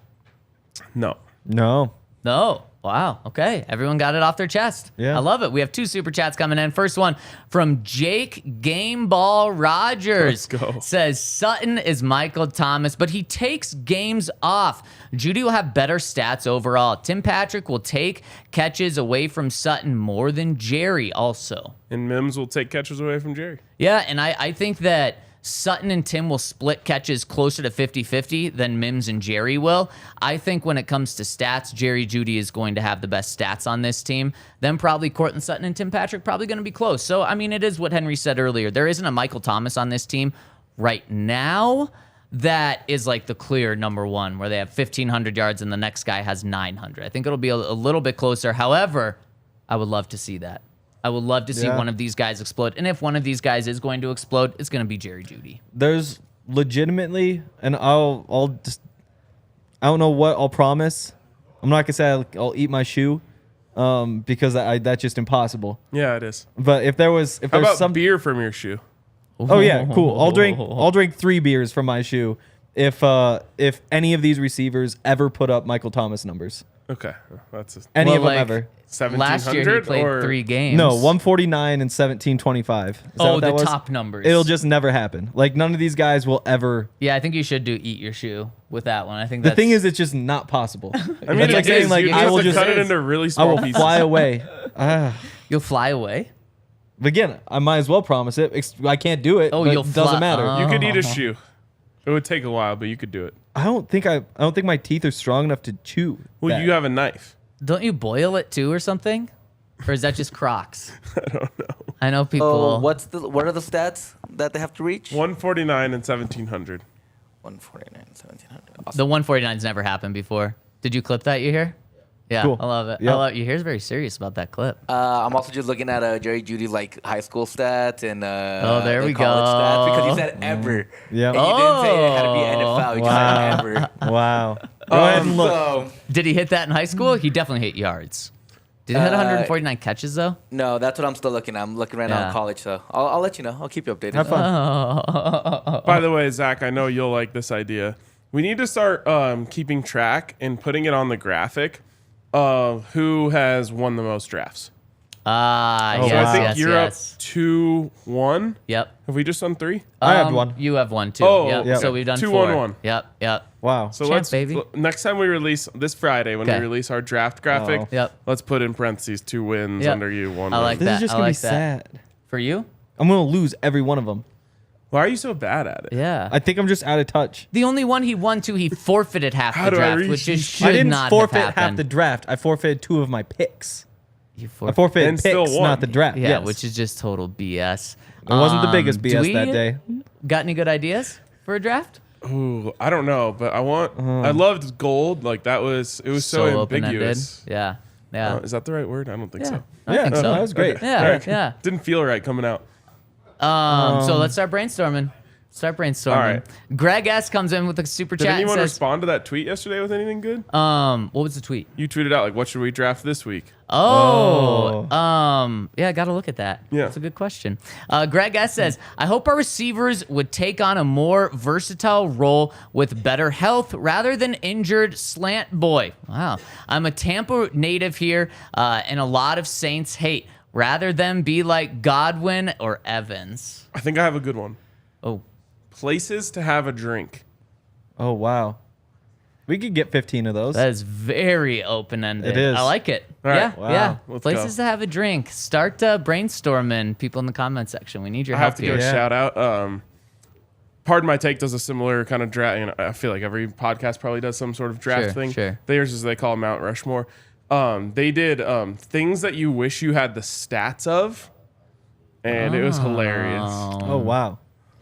No. No. No. Wow. Okay. Everyone got it off their chest. Yeah. I love it. We have 2 super chats coming in. First one from Jake Gameball Rogers. Let's go. Says Sutton is Michael Thomas, but he takes games off. Jeudy will have better stats overall. Tim Patrick will take catches away from Sutton more than Jerry also. And Mims will take catches away from Jerry. Yeah, and I think that Sutton and Tim will split catches closer to 50-50 than Mims and Jerry will. I think when it comes to stats, Jerry Jeudy is going to have the best stats on this team. Then probably Courtland Sutton and Tim Patrick probably going to be close. So, I mean, it is what Henry said earlier. There isn't a Michael Thomas on this team right now that is like the clear number one, where they have 1,500 yards and the next guy has 900. I think it'll be a little bit closer. However, I would love to see that. I would love to see one of these guys explode. And if one of these guys is going to explode, it's going to be Jerry Jeudy. There's legitimately, and I'll just, I don't know what I'll promise. I'm not gonna say I'll eat my shoe, because that's just impossible. Yeah, it is. But if there's How about some beer from your shoe? Oh yeah, cool. I'll drink 3 beers from my shoe if any of these receivers ever put up Michael Thomas numbers. Okay, that's Any of them ever. 1,700 Last year he played 3 games. No, 149 and 1725. Oh, the top numbers. It'll just never happen. Like, none of these guys will ever. Yeah, I think you should do eat your shoe with that one. I think The thing is, it's just not possible. I mean, That's it like saying, is. like, You I will just just cut it into really I small will pieces. fly away. you'll fly away. Again, I might as well promise it. I can't do it. Oh, but you'll it doesn't fly- matter. You could eat a shoe. It would take a while, but you could do it. I don't think my teeth are strong enough to chew. Well, that. you have a knife. Don't you boil it too or something? Or is that just Crocs? I don't know. I know people. Oh, what are the stats that they have to reach? 149 and 1,700. 149, 1700. Awesome. The 149's never happened before. Did you clip that, you hear? Yeah, Cool. I love it. Yep. I love, you hear's very serious about that clip. I'm also just looking at Jerry Judy's like high school stats and there the we college go. stats, because you said ever. Yeah. And you didn't say it had to be NFL. You just Wow. said ever. Wow. Go ahead and look. So, Did he hit that in high school? He definitely hit yards. Did he hit 149 catches though? no, that's what I'm still looking at. I'm looking right now Yeah. in college, so I'll let you know. I'll keep you updated. Have fun. By the way, Zach, I know you'll like this idea. We need to start keeping track and putting it on the graphic of who has won the most drafts. Ah, Oh, yes, So I think yes, you're yes. up 2-1. Yep. Have we just done 3? I have one. You have one too. Oh, yep. yeah. So we've done 2-1-1. 4. Yep. Wow. So Champ, let's baby. next time we release this Friday when Okay. we release our draft graphic, Oh. Yep. let's put in parentheses 2 wins Yep. under you, 1 I win. like This that. is just I gonna like be that. sad. For you? I'm gonna lose every one of them. Why are you so bad at it? Yeah. I think I'm just out of touch. The only one he won to, he forfeited half How the do I draft, reach which these just should I didn't not forfeit have half happened. the draft. I forfeited 2 of my picks. You I forfeited And picks, still won. not the draft. Yeah, Yes. which is just total BS. It wasn't the biggest do BS we that day. Got any good ideas for a draft? Ooh, I don't know, but I loved gold. Like it was so open-ended. ambiguous. Yeah. Yeah. Is that the right word? I don't think so. I think so. that was great. Yeah. Yeah. Didn't feel right coming out. So let's start brainstorming. All right. Greg S comes in with a super Did chat and anyone says, respond to that tweet yesterday with anything good? what was the tweet? You tweeted out like, "What should we draft this week?" Oh, yeah, I got to look at that. Yeah. That's a good question. Greg S says, I hope our receivers would take on a more versatile role with better health rather than injured slant boy. Wow. I'm a Tampa native here, and a lot of Saints hate. Rather than be like Godwin or Evans. I think I have a good one. Oh, Places to have a drink. Oh wow. We could get 15 of those. that is very open-ended. It is. I like it. All right. Yeah, Wow. yeah. Let's Places go. to have a drink. Start brainstorming, people in the comment section. We need your I help have to here. give a Yeah. shout out. Pardon My Take does a similar kind of draft. You know, I feel like every podcast probably does some sort of draft Sure, thing. sure. Theirs is they call Mount Rushmore. They did things that you wish you had the stats of, and it was hilarious. Oh wow.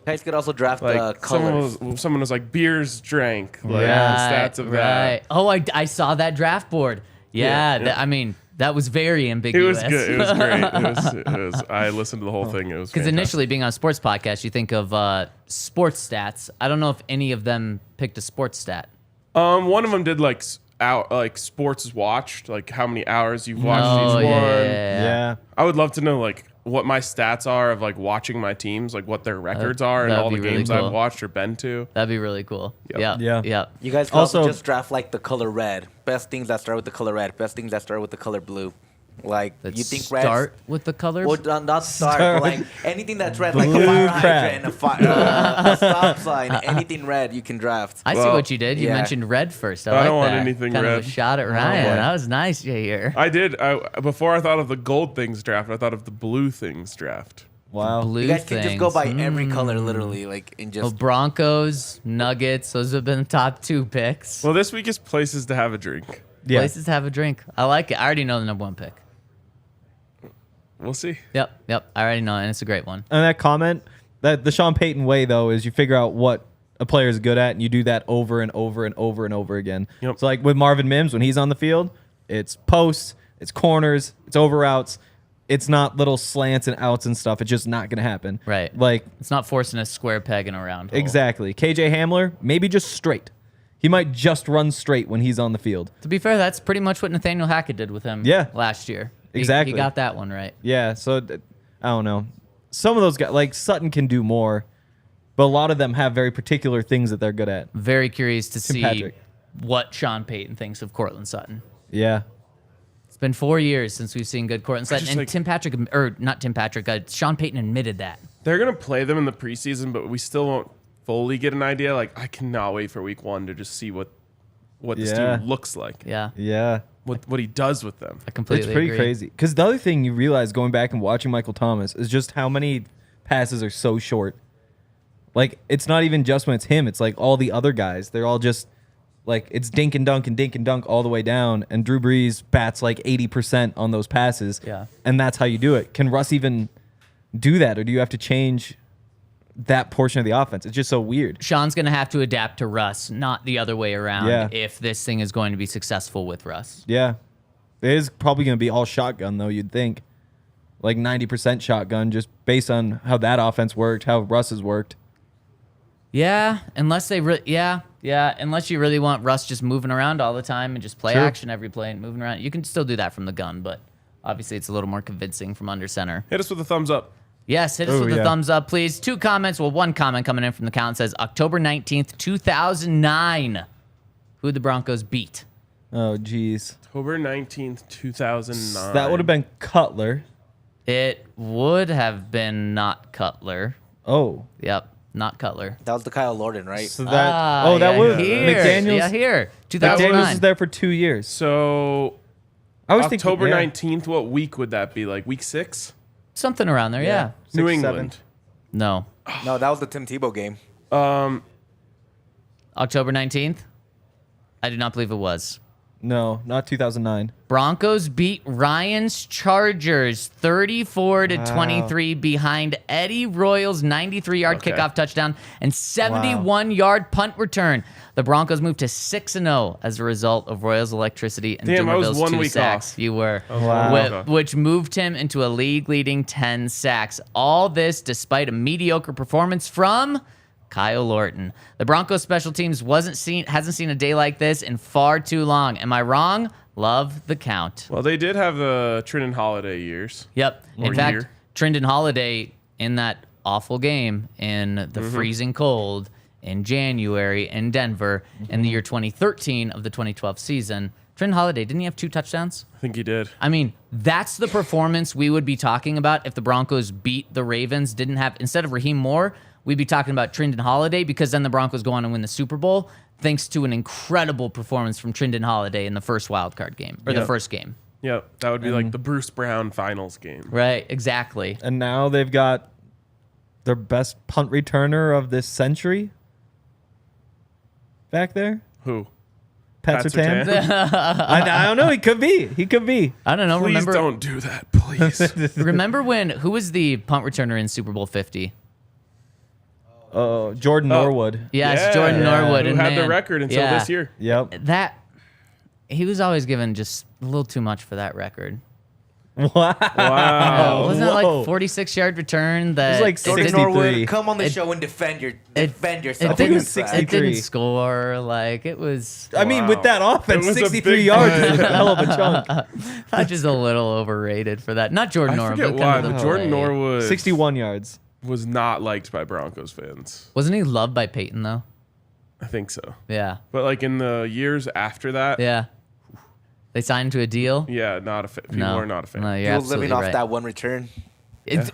You guys could also draft Like colors. someone was like beers drank, like Right, the stats of right. that. Oh, I saw that draft board. Yeah, Yeah. I mean, that was very It ambiguous. was good. It was great. It was. I listened to the whole thing. It was Because fantastic. initially, being on a sports podcast, you think of sports stats. I don't know if any of them picked a sports stat. One of them did like sports watched, like how many hours you've watched each one. Yeah. I would love to know like what my stats are of like watching my teams, like what their records are, and that'd all the be really games cool. I've watched or been to. That'd be really cool. Yep. Yeah. Yeah. You guys could also Also- just draft like the color red. Best things that start with the color red. Best things that start with the color blue. Like Let's you think red? start with the colors. Well, not start, but like anything that's red, like a Blue fire crap. hydrant, a stop sign, anything red you can draft. I see Well, what you did. You yeah. mentioned red first. I I like don't want that. anything kind red. of a shot at Ryan. boy. That was nice, Jair. I did. Before I thought of the gold things draft, I thought of the blue things draft. Wow. Blue You guys can just go by things. every color, literally, like in Well, just. Broncos, Nuggets, those have been the top 2 picks. Well, this week is places to have a drink. Yeah. Places to have a drink. I like it. I already know the number 1 pick. We'll see. Yep. I already know, and it's a great one. And that comment, that the Sean Payton way though is you figure out what a player is good at, and you do that over and over and over and over again. Yep. So like with Marvin Mims, when he's on the field, it's posts, it's corners, it's over routes. It's not little slants and outs and stuff. It's just not going to happen. Right. Like, It's not forcing a square peg in a round hole. exactly. KJ Hamler, maybe just straight. He might just run straight when he's on the field. To be fair, that's pretty much what Nathaniel Hackett did with him last year. Exactly. He got that one right. Yeah, so I don't know. Some of those guys, like Sutton, can do more, but a lot of them have very particular things that they're good at. Very curious to see Patrick. what Sean Payton thinks of Courtland Sutton. Yeah. It's been 4 years since we've seen good Courtland Sutton. just, And like- Sean Payton admitted that. They're going to play them in the preseason, but we still won't fully get an idea. Like, I cannot wait for week 1 to just see what this Yeah. team looks like. Yeah. Yeah. What he does with them. I completely It's pretty agree. crazy. Because the other thing you realize going back and watching Michael Thomas is just how many passes are so short. Like, it's not even just when it's him. It's like all the other guys. They're all just, like, it's dink and dunk all the way down. And Drew Brees bats like 80% on those passes. Yeah. And that's how you do it. Can Russ even do that? Or do you have to change that portion of the offense? It's just so weird. Sean's going to have to adapt to Russ, not the other way around, Yeah. if this thing is going to be successful with Russ. Yeah. It is probably going to be all shotgun, though, you'd think. Like 90% shotgun, just based on how that offense worked, how Russ has worked. Yeah, unless they unless you really want Russ just moving around all the time and just play Sure. action every play and moving around. You can still do that from the gun, but obviously it's a little more convincing from under center. Hit us with a thumbs up. Yes, hit us Oh, with a yeah. thumbs up, please. 2 comments. Well, 1 comment coming in from the count says October 19th, 2009. Who did the Broncos beat? Oh, geez. October 19th, 2009. That would have been Cutler. It would have been not Cutler. Oh. Yep, not Cutler. That was the Kyle Lorden, right? So that, that was McDaniels. Yeah, here. McDaniels 2009. was there for 2 years. So, I was October thinking, 19th, what week would that be? Like week 6? Something around there, yeah. New 6, England. 7. No. No, that was the Tim Tebow game. October 19th? I do not believe it was. No, not 2009. Broncos beat Ryan's Chargers 34-23 behind Eddie Royal's 93-yard Okay. kickoff touchdown and 71-yard punt return. The Broncos moved to 6-0 as a result of Royal's electricity and Damn, I was Dumerville's 1 2 week sacks. off. You were. Wow. Which moved him into a league-leading 10 sacks. All this despite a mediocre performance from Kyle Lorton. The Broncos special teams hasn't seen a day like this in far too long. Am I wrong? Love the count. Well, they did have the Trinan Holiday years. Yep. Or In fact, year. Trendon Holiday in that awful game in the freezing cold in January in Denver in the year 2013 of the 2012 season. Trendon Holiday, didn't he have 2 touchdowns? I think he did. I mean, that's the performance we would be talking about if the Broncos beat the Ravens, didn't have, instead of Raheem Moore, we'd be talking about Trendon Holiday, because then the Broncos go on and win the Super Bowl thanks to an incredible performance from Trendon Holiday in the first wild card game, or the Yep. first game. Yeah, that would be like the Bruce Brown finals game. Right, exactly. And now they've got their best punt returner of this century back there. Who? Pat Pat Surtain. Surtain? I don't know. He could be. He could be. I don't know. Please don't do that, please. Remember who was the punt returner in Super Bowl 50? Jordan Norwood. Yes, Yeah. Jordan Norwood. Who and had the man, record until yeah, this year. Yep. He was always given just a little too much for that record. Wow. Wow. Wasn't it like Whoa. 46-yard return that It was like Jordan 63. Norwood, come on the show and defend yourself. I think it was 63. It didn't score. Like, it was I mean, with that offense, It was a 63 big yards play. is a hell of a chunk. just a little overrated for that. Not Jordan I Norwood. forget but why, kind of but the Jordan play. Norwood 61 yards. was not liked by Broncos fans. Wasn't he loved by Peyton, though? I think so. Yeah. But like in the years after that, Yeah. They signed him to a deal? yeah, not a fan. People No. are not a fan. No, you're He was absolutely living off right. that one return.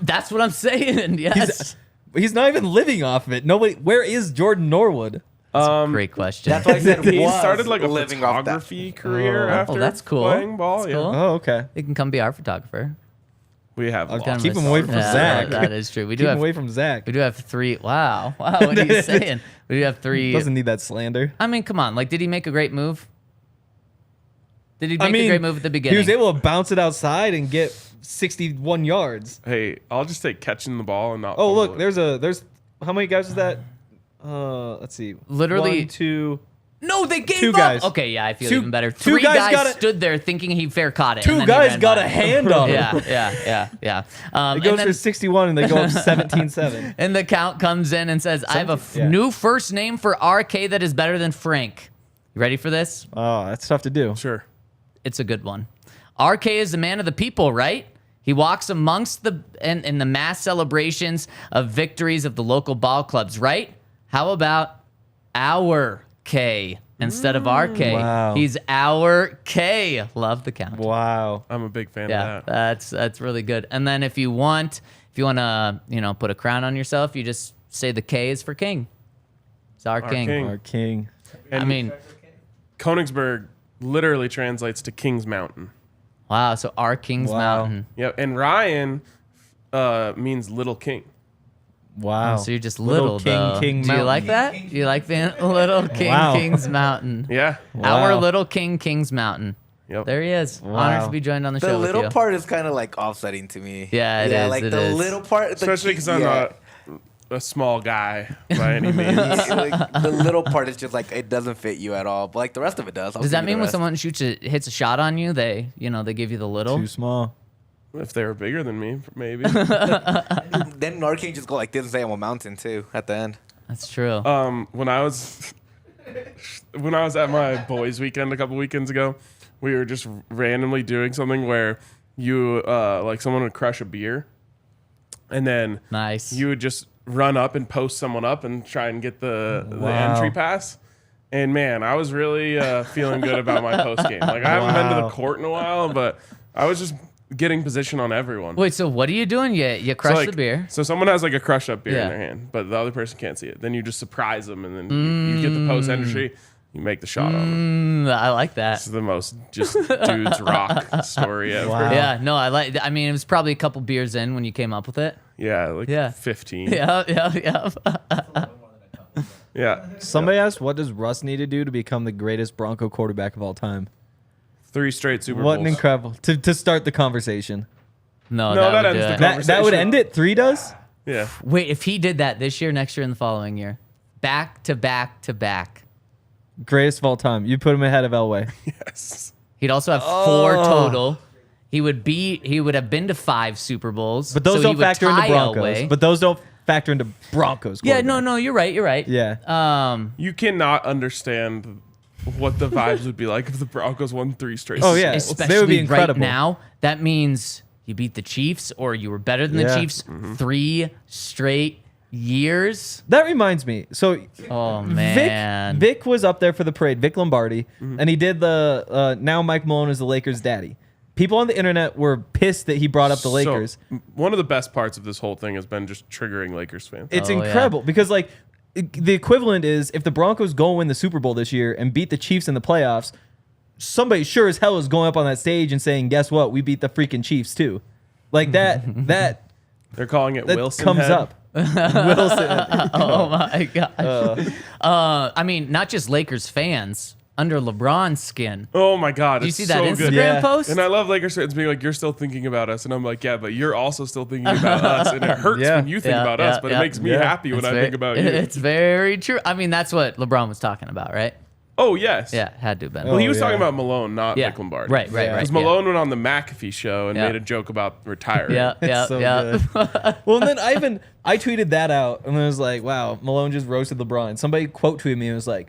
That's what I'm saying. Yes. He's not even living off of it. Nobody. Where is Jordan Norwood? Great question. That's why I said He was started like a living off that. photography career Oh. after Oh, that's cool. playing ball. That's yeah. cool. Oh, okay. He can come be our photographer. We have lost. Keep him away from Zach. That is true. We do Keep have him away from Zach. We do have 3. Wow. What are you saying? We do have 3. Doesn't need that slander. I mean, come on. Like, did he make a great move? Did he make a great move at the beginning? He was able to bounce it outside and get 61 yards. Hey, I'll just take catching the ball and not. Oh, look, fumble it. there's how many guys is that? Let's see. Literally 1, 2. No, they gave 2 up. guys. Okay, yeah, I feel Two- even better. 2 3 guys guys got it. stood there thinking he fair caught it. 2 and then he guys ran got by. a hand on him. Yeah. It goes for 61 and they go up 17-7. And the count comes in and says, I have a new first name for RK that is better than Frank. You ready for this? Oh, that's tough to do. Sure. It's a good one. RK is the man of the people, right? He walks amongst in the mass celebrations of victories of the local ball clubs, right? How about our K instead of RK? Wow. He's our K. Love the count. Wow. I'm a big fan Yeah, of that. that's really good. And then if you want to, put a crown on yourself, you just say the K is for king. It's our king. king. Our king. I mean, Koenigsberg literally translates to King's Mountain. wow. So our King's Wow. Mountain. Yep. And Ryan means little king. Wow. So you're just Little little, King, though. King Do you like Mountain. that? Do you like being little King, Wow. King's Mountain? Yeah. Our Wow. little King, King's Mountain. Yep. There he is. Wow. Honored to be joined on the The show little with you. part is kind of like offsetting to me. Yeah, it is, Like it the is. little part, Especially because I'm not a small guy by any means. like, the little part is just like it doesn't fit you at all, but like the rest of it does. I'll Does give that you mean the when rest. someone hits a shot on you, they give you the little? Too small. If they were bigger than me, maybe. Then Nor can just go like this and say I'm a mountain too at the end. That's true. When I was at my boys' weekend a couple weekends ago, we were just randomly doing something where you like someone would crush a beer, and then Nice. you would just run up and post someone up and try and get the Wow. entry pass. And man, I was really feeling good about my post game. Like I haven't been to the Wow. court in a while, but I was just getting position on everyone. Wait, so what are you doing? You crush So, like, the beer. So someone has like a crushed up beer Yeah. in their hand, but the other person can't see it. Then you just surprise them, and then you get the post entry. You make the shot on them. I like that. It's the most just dudes rock story ever. Wow. Yeah, no, I mean, it was probably a couple beers in when you came up with it. Yeah, like Yeah. 15. Yeah. Yeah. Somebody asked, what does Russ need to do to become the greatest Bronco quarterback of all time? 3 straight Super What Bowls. an incredible to start the conversation. No, No, that would ends do the it. conversation. That would end it. 3 does. Yeah. Wait, if he did that this year, next year, and the following year, back to back to back, Greatest of all time. You put him ahead of Elway. Yes. he'd also have 4 total. He would have been to 5 Super Bowls. But those so he don't would factor into tie Broncos. Elway. But those don't factor into Broncos. yeah, quarterback. no, you're right. Yeah. You cannot understand what the vibes would be like if the Broncos won 3 straight. Oh, yeah. Especially They would be right incredible. now, that means you beat the Chiefs or you were better than the Yeah. Chiefs 3 straight years. That reminds me. So Oh man, Vic was up there for the parade, Vic Lombardi, and he did the now Mike Malone is the Lakers' daddy. People on the internet were pissed that he brought up the Lakers. So, one of the best parts of this whole thing has been just triggering Lakers fans. It's Oh, yeah. incredible because like the equivalent is if the Broncos go and win the Super Bowl this year and beat the Chiefs in the playoffs, somebody sure as hell is going up on that stage and saying, "Guess what? We beat the freaking Chiefs too." Like that They're calling it that Wilson comes head. up. Wilson. oh my gosh. I mean, not just Lakers fans under LeBron's skin. Oh my God. Do you it's see that so Instagram good. Yeah. post? And I love Lakers fans being like, "You're still thinking about us," and I'm like, "Yeah, but you're also still thinking about us." And it hurts Yeah. when you think Yeah, about yeah, us, but yeah. it makes me Yeah. happy when It's I very- think about you. It's very true. I mean, that's what LeBron was talking about, right? Oh yes. Yeah, had to have been. Well, he was Oh, talking yeah. about Malone, not yeah. Vic Lombardi. Right. Because Malone went on the McAfee show and Yeah. made a joke about retiring. Yeah, yeah, It's so yeah. good. Well, and then I tweeted that out and I was like, "Wow, Malone just roasted LeBron." Somebody quote tweeted me and was like,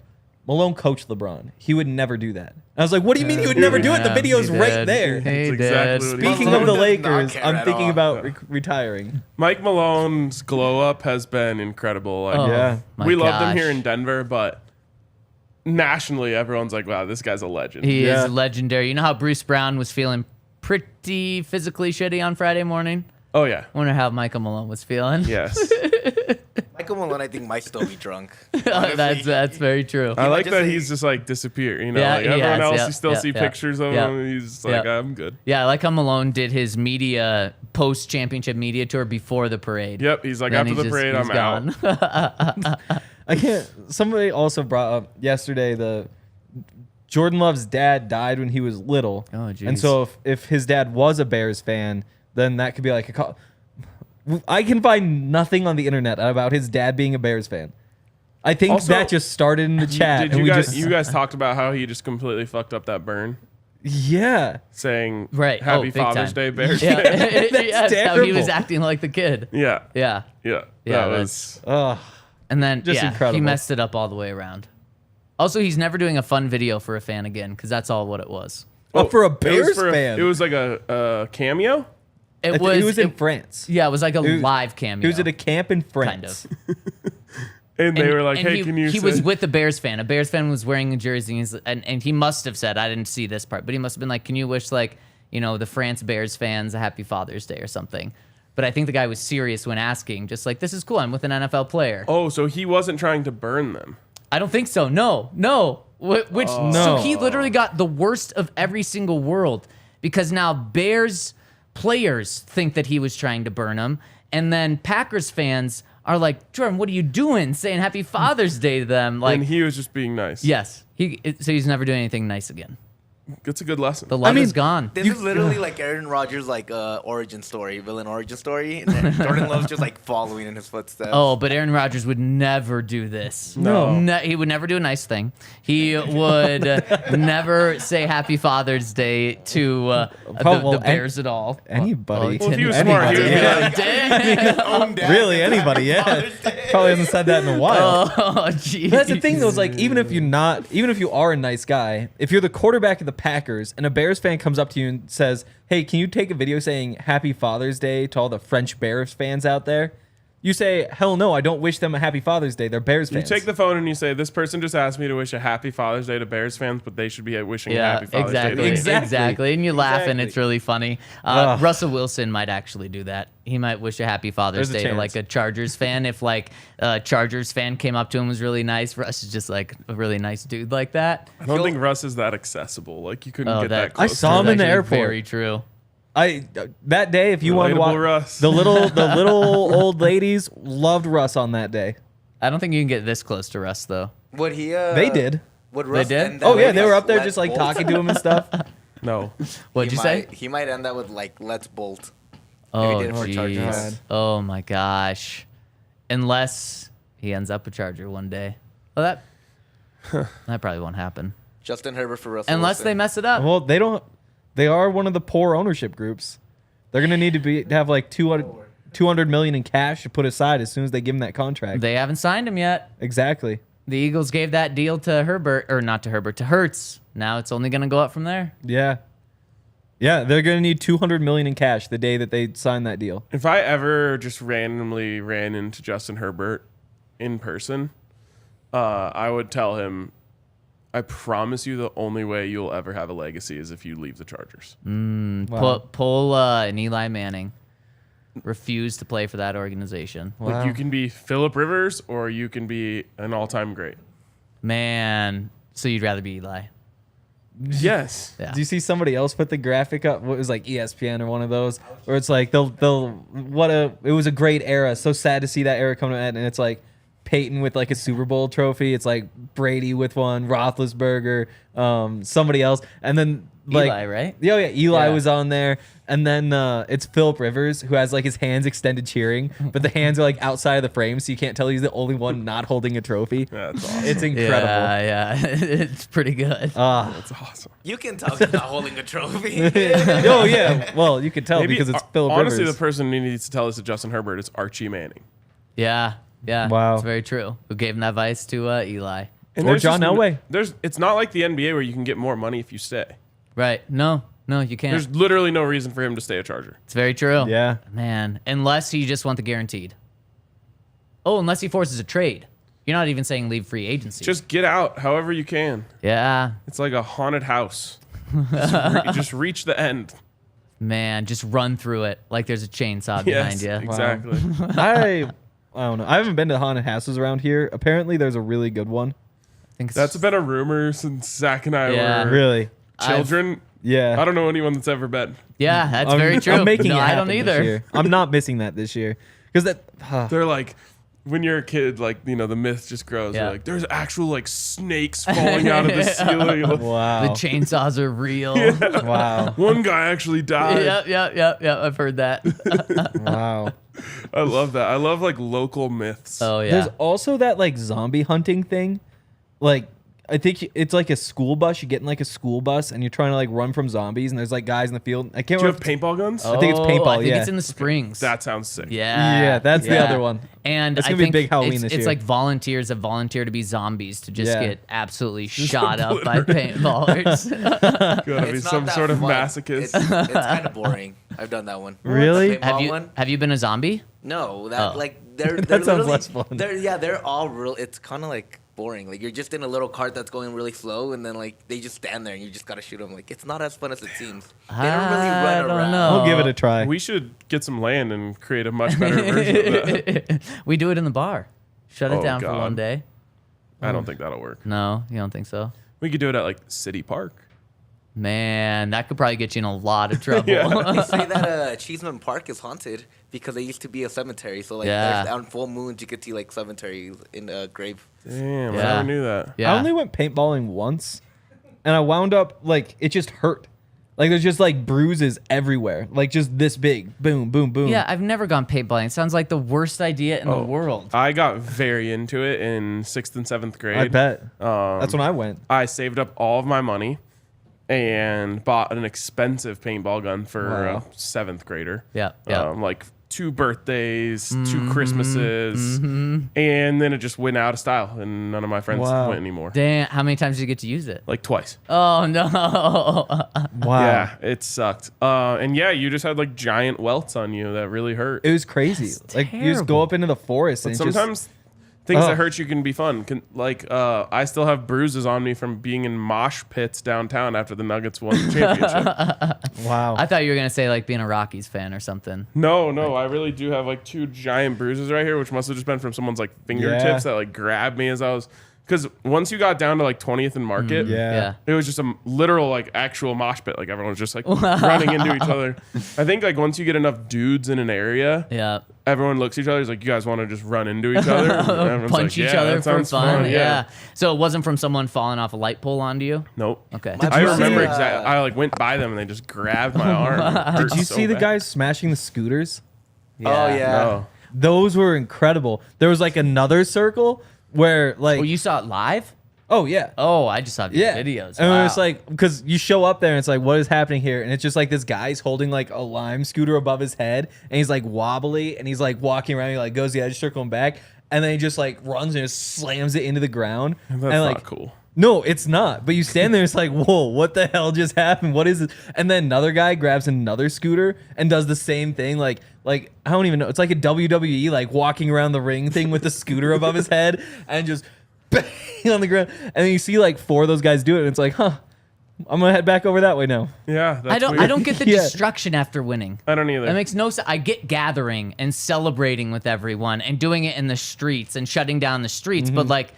"Malone coached LeBron. He would never do that." I was like, "What do you mean he would never do it? The Yeah, video's he right did. there." He That's did. exactly what he Speaking Malone of the does not Lakers, care I'm at thinking all. about retiring. Mike Malone's glow up has been incredible. Like, Oh, Yeah. my we loved him gosh. here in Denver, but nationally, everyone's like, "Wow, this guy's a legend." He Yeah. is legendary. You know how Bruce Brown was feeling pretty physically shitty on Friday morning? Oh yeah. Wonder how Michael Malone was feeling. Yes. Michael Malone, I think, might still be drunk. That's very true. I like just that say- he's just like disappeared. You know, Yeah, like he everyone has, else, yeah, you still yeah, see yeah, pictures of yeah, him. And he's just like, yeah. I'm good. Yeah, I like how Malone did his media post-championship media tour before the parade. Yep, he's like, Then after the he's parade, he's I'm out. gone. I can't. Somebody also brought up yesterday the Jordan Love's dad died when he was little. Oh, geez. And so if his dad was a Bears fan, then that could be like a. I can find nothing on the internet about his dad being a Bears fan. I think Also, that just started in the chat. Did and you we guys? just, You guys talked about how he just completely fucked up that burn, yeah. saying Right. Happy Oh, big Father's time. Day, Bears. Yeah, fan. that's how he was terrible. acting like the kid. yeah, Yeah. yeah. Yeah, That was. Ugh. And then, Just he incredible. messed it up all the way around. Also, he's never doing a fun video for a fan again, because that's all what it was. But for a It was Bears for fan, it was like a cameo. It he was in France. Yeah, it was like a He was- live cameo. He was at a camp in kind France. of. And they were like, and "Hey, he, can you?" He say-" was with a Bears fan. A Bears fan was wearing a jersey, and he must have said, "I didn't see this part," but he must have been like, "Can you wish the France Bears fans a happy Father's Day or something?" But I think the guy was serious when asking, just like, "This is cool. I'm with an NFL player." Oh, so he wasn't trying to burn them. I don't think so. No. Which No. so he literally got the worst of every single world, because now Bears players think that he was trying to burn them, and then Packers fans are like, "Jordan, what are you doing? Saying Happy Father's Day to them?" Like, And he was just being nice. yes, so he's never doing anything nice again. It's a good lesson. The love mean, is gone. This is literally like Aaron Rodgers' origin story, villain origin story, and then Jordan Love's just like following in his footsteps. Oh, but Aaron Rodgers would never do this. No. He would never do a nice thing. He would never say Happy Father's Day to the Bears at all. Anybody. Well, if he was Anybody, smart, he would be yeah. like, Damn. Really, anybody, yeah. Probably hasn't said that in a while. Oh, geez. But that's the thing, though, is like even if you are a nice guy, if you're the quarterback of the Packers and a Bears fan comes up to you and says, "Hey, can you take a video saying Happy Father's Day to all the French Bears fans out there?" You say, "Hell no, I don't wish them a Happy Father's Day. They're Bears You fans." take the phone and you say, "This person just asked me to wish a Happy Father's Day to Bears fans, but they should be wishing a Happy Father's Day to me." Exactly. And you laugh, and Exactly. it's really funny. Ugh. Russell Wilson might actually do that. He might wish a Happy Father's There's a Day to chance. like a Chargers fan. If like a Chargers fan came up to him and was really nice, Russ is just like a really nice dude like that. I don't think Russ is that accessible. Like you couldn't get that I close. saw him in the Actually airport. Very true. That day, if you wanted to Relatable watch Russ. the little old ladies loved Russ on that day. I don't think you can get this close to Russ though. Would he? They did. Would Russ did? end that Oh yeah, with, they were like, up there "Let's just like bolt"? talking to him and stuff. No. What'd you say? He might end that with like "Let's bolt." Oh, did it for Chargers. jeez. Oh my gosh. Unless he ends up a Charger one day. Well, that probably won't happen. Justin Herbert for Russell Unless they Wilson. mess it up. Well, they don't. They are one of the poor ownership groups. They're gonna need to have like 200 million in cash to put aside as soon as they give him that contract. They haven't signed him yet. Exactly. The Eagles gave that deal to Herbert, or not to Herbert, to Hurts. Now it's only going to go up from there. Yeah. Yeah, they're gonna need 200 million in cash the day that they sign that deal. If I ever just randomly ran into Justin Herbert in person, I would tell him, "I promise you, the only way you'll ever have a legacy is if you leave the Chargers." Wow. Pull an Eli Manning. Refuse to play for that organization. Like you can be Phillip Rivers or you can be an all-time great. Man, so you'd rather be Eli. Yes. Yeah. Do you see somebody else put the graphic up? What was like ESPN or one of those, where it's like it was a great era. So sad to see that era come to an end, and it's like Peyton with like a Super Bowl trophy. It's like Brady with one, Roethlisberger, somebody else, and then like Eli, right? Yeah, Eli Yeah. was on there, and then it's Phillip Rivers who has like his hands extended cheering, but the hands are like outside of the frame, so you can't tell he's the only one not holding a trophy. That's awesome. It's incredible. Yeah, it's pretty good. That's awesome. You can tell he's not holding a trophy. Oh yeah, well you could tell because it's Phillip honestly, Rivers. the person who needs to tell us to Justin Herbert is Archie Manning. Yeah. Wow. It's very true. Who gave him that advice to Eli? Or there's John just- Elway. It's not like the NBA where you can get more money if you stay. Right. No, you can't. There's literally no reason for him to stay a Charger. It's very true. Yeah. Man, unless you just want the guaranteed. Oh, unless he forces a trade. You're not even saying leave free agency. Just get out however you can. yeah. It's like a haunted house. Just reach the end. Man, just run through it like there's a chainsaw behind Yes, you. exactly. I don't know. I haven't been to haunted houses around here. Apparently, there's a really good one. I think That's been a rumor since Zach and I Yeah. were Really? children. Yeah. I don't know anyone that's ever been. Yeah, that's very true. I'm making no, it I happen don't this either. year. I'm not missing that this year because that. They're like, when you're a kid, like, you know, the myth just grows. Yeah. They're like, there's actual like snakes falling out of the ceiling. Wow. The chainsaws are real. Wow. One guy actually died. Yep. I've heard that. Wow. I love that. I love like local myths. Oh yeah. There's also that like zombie hunting thing. Like, I think it's like a school bus. You get in like a school bus and you're trying to like run from zombies and there's like guys in the field. I can't Do you remember. have paintball guns? I think it's paintball, I think yeah. it's in the Springs. That sounds sick. Yeah. Yeah, that's the other one. And That's I gonna be think big Halloween it's, this it's year. like volunteers that volunteer to be zombies to just Yeah. get absolutely shot up by paintballers. Gotta be It's not some that sort of fun. masochist. It's kind of boring. I've done that one. Really? The have paintball you one? have you been a zombie? No, that Oh. like they're That they're sounds literally- less fun. They're all real. It's kind of like boring. Like you're just in a little cart that's going really slow, and then like they just stand there, and you just gotta shoot them. Like it's not as fun as it seems. They don't really I run don't around. know. I'll give it a try. We should get some land and create a much better version of that. We do it in the bar. Shut it Oh, down for God. one day. I don't think that'll work. No, you don't think so? We could do it at like City Park. Man, that could probably get you in a lot of trouble. They say that Cheeseman Park is haunted because they used to be a cemetery. So like Yeah. on full moons you could see like cemeteries in a grave. Damn, I Yeah. never knew that. Yeah. I only went paintballing once, and I wound up like it just hurt. Like there's just like bruises everywhere, like just this big, boom, boom, boom. Yeah, I've never gone paintballing. It sounds like the worst idea in the world. I got very into it in 6th and 7th grade. I bet. That's when I went. I saved up all of my money and bought an expensive paintball gun for Wow. a 7th grader. Yeah, yeah. Like 2 birthdays, 2 Christmases, and then it just went out of style, and none of my friends Wow. went anymore. Damn, how many times did you get to use it? Like twice. Oh no. Wow. Yeah, it sucked. And yeah, you just had like giant welts on you that really hurt. It was crazy. That's Like you just go terrible. up into the forest and But it's sometimes things Oh. that hurt you can be fun. I still have bruises on me from being in mosh pits downtown after the Nuggets won the championship. just wow. I thought you were gonna say like being a Rockies fan or something. No, I really do have like 2 giant bruises right here, which must have just been from someone's like fingertips that like grabbed me as I was. Because once you got down to like 20th and Market, yeah. it was just a literal like actual mosh pit. Like everyone was just like running into each other. I think like once you get enough dudes in an area, Yeah. everyone looks at each other. Is like, you guys want to just run into each other? And everyone's Punch like, each "Yeah, other that for sounds fun. Yeah. Yeah. So it wasn't from someone falling off a light pole onto you? Nope. Okay. My I brother, remember uh, exactly. I like went by them and they just grabbed my arm. It hurt Did you so see the bad. guys smashing the scooters? Oh yeah. No. Those were incredible. There was like another circle where like Oh, you saw it live? oh yeah. Oh, I just saw the Yeah, videos. and Wow. it's like because you show up there and it's like, what is happening here? And it's just like this guy's holding like a lime scooter above his head, and he's like wobbly, and he's like walking around. He like goes the edge, circling back, and then he just like runs and just slams it into the ground. That's and not like, cool. no, it's not. But you stand there, it's like, whoa, what the hell just happened? What is it? And then another guy grabs another scooter and does the same thing. Like I don't even know. It's like a WWE like walking around the ring thing with the scooter above his head and just bang on the ground. And then you see like 4 of those guys do it, and it's like, huh, I'm gonna head back over that way now. Yeah, that's I don't weird. get the Yeah. destruction after winning. I don't either. That makes no sense. I get gathering and celebrating with everyone and doing it in the streets and shutting down the streets, but like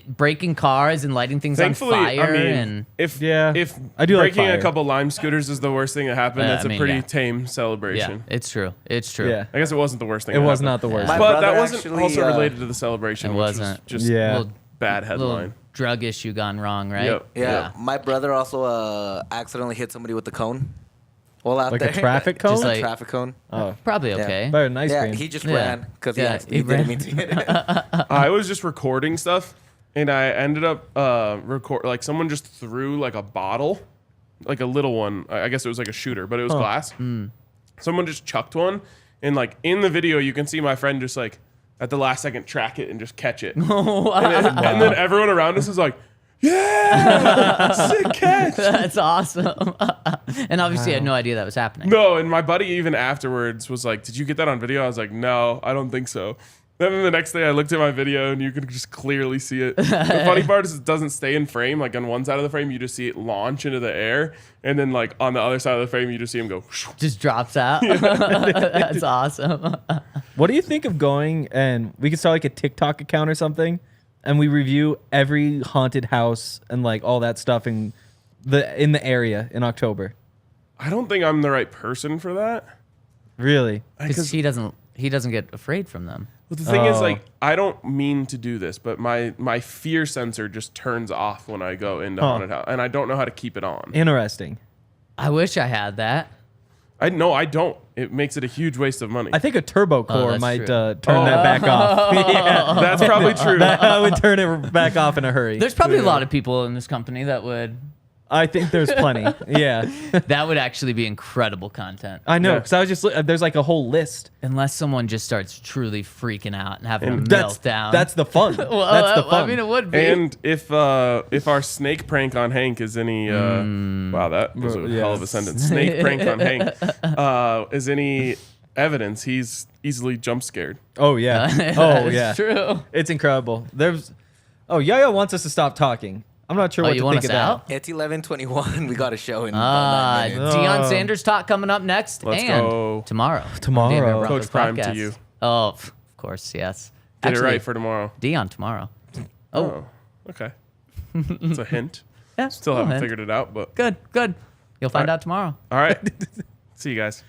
breaking cars and lighting things Thankfully, on fire I mean, and if Yeah, if I do like breaking fire. a couple lime scooters is the worst thing that happened, Yeah, that's I a mean, pretty yeah. tame yeah, celebration. it's true. It's true. Yeah, I guess it wasn't the worst thing. it that was happened. not the worst. My But that brother wasn't actually, also related to the celebration. It which was wasn't. just Yeah. Little, bad little headline. drug issue gone wrong, right? Yep. Yeah. My brother also accidentally hit somebody with the cone. Well, out Like a there. traffic cone? Just A like- traffic cone. Oh, Probably Yeah. okay. better than ice Yeah, cream. he just Yeah. ran because Yeah, he he didn't ran. mean to hit it. I was just recording stuff, and I ended up like someone just threw like a bottle, like a little one. I guess it was like a shooter, but it was glass. Someone just chucked one, and like in the video, you can see my friend just like at the last second track it and just catch it, and then everyone around us is like, "Yeah, sick catch." That's awesome. And obviously, I had no idea that was happening. No, and my buddy even afterwards was like, "Did you get that on video?" I was like, "No, I don't think so." Then the next day I looked at my video and you could just clearly see it. The funny part is it doesn't stay in frame. Like on one side of the frame, you just see it launch into the air. And then like on the other side of the frame, you just see him go. Just drops out. That's awesome. What do you think of going and we could start like a TikTok account or something, and we review every haunted house and like all that stuff in the area in October? I don't think I'm the right person for that. Really? Because he doesn't get afraid from them. But the thing is, like, I don't mean to do this, but my fear sensor just turns off when I go into haunted house, and I don't know how to keep it on. Interesting. I wish I had that. I don't. It makes it a huge waste of money. I think a turbo core that's might true. turn that back off. Yeah, That's probably true. I would turn it back off in a hurry. There's probably a lot of people in this company that would. I think there's plenty. Yeah. That would actually be incredible content. I know, Yeah. because I was just there's like a whole list. Unless someone just starts truly freaking out and having a That's meltdown. that's the fun. Well, That's the fun. I mean, it would be. And if our snake prank on Hank is any wow, that was a hell of a sentence. Snake prank on Hank is any evidence, he's easily jump scared. Oh yeah. Oh It's yeah. true. It's incredible. Yaya wants us to stop talking. I'm not sure what you to want think us of out? that. It's 11:21. We got a show in. Deion Sanders talk coming up next. Let's and go. tomorrow. Tomorrow. DNVR Broncos Coach Prime to Podcast. you. Oh, of course, yes. Get Actually, it right for tomorrow. Deion tomorrow. Oh, okay. It's a hint. Yeah, Still little haven't hint. figured it out, but Good. You'll find All right. out tomorrow. all right. See you guys.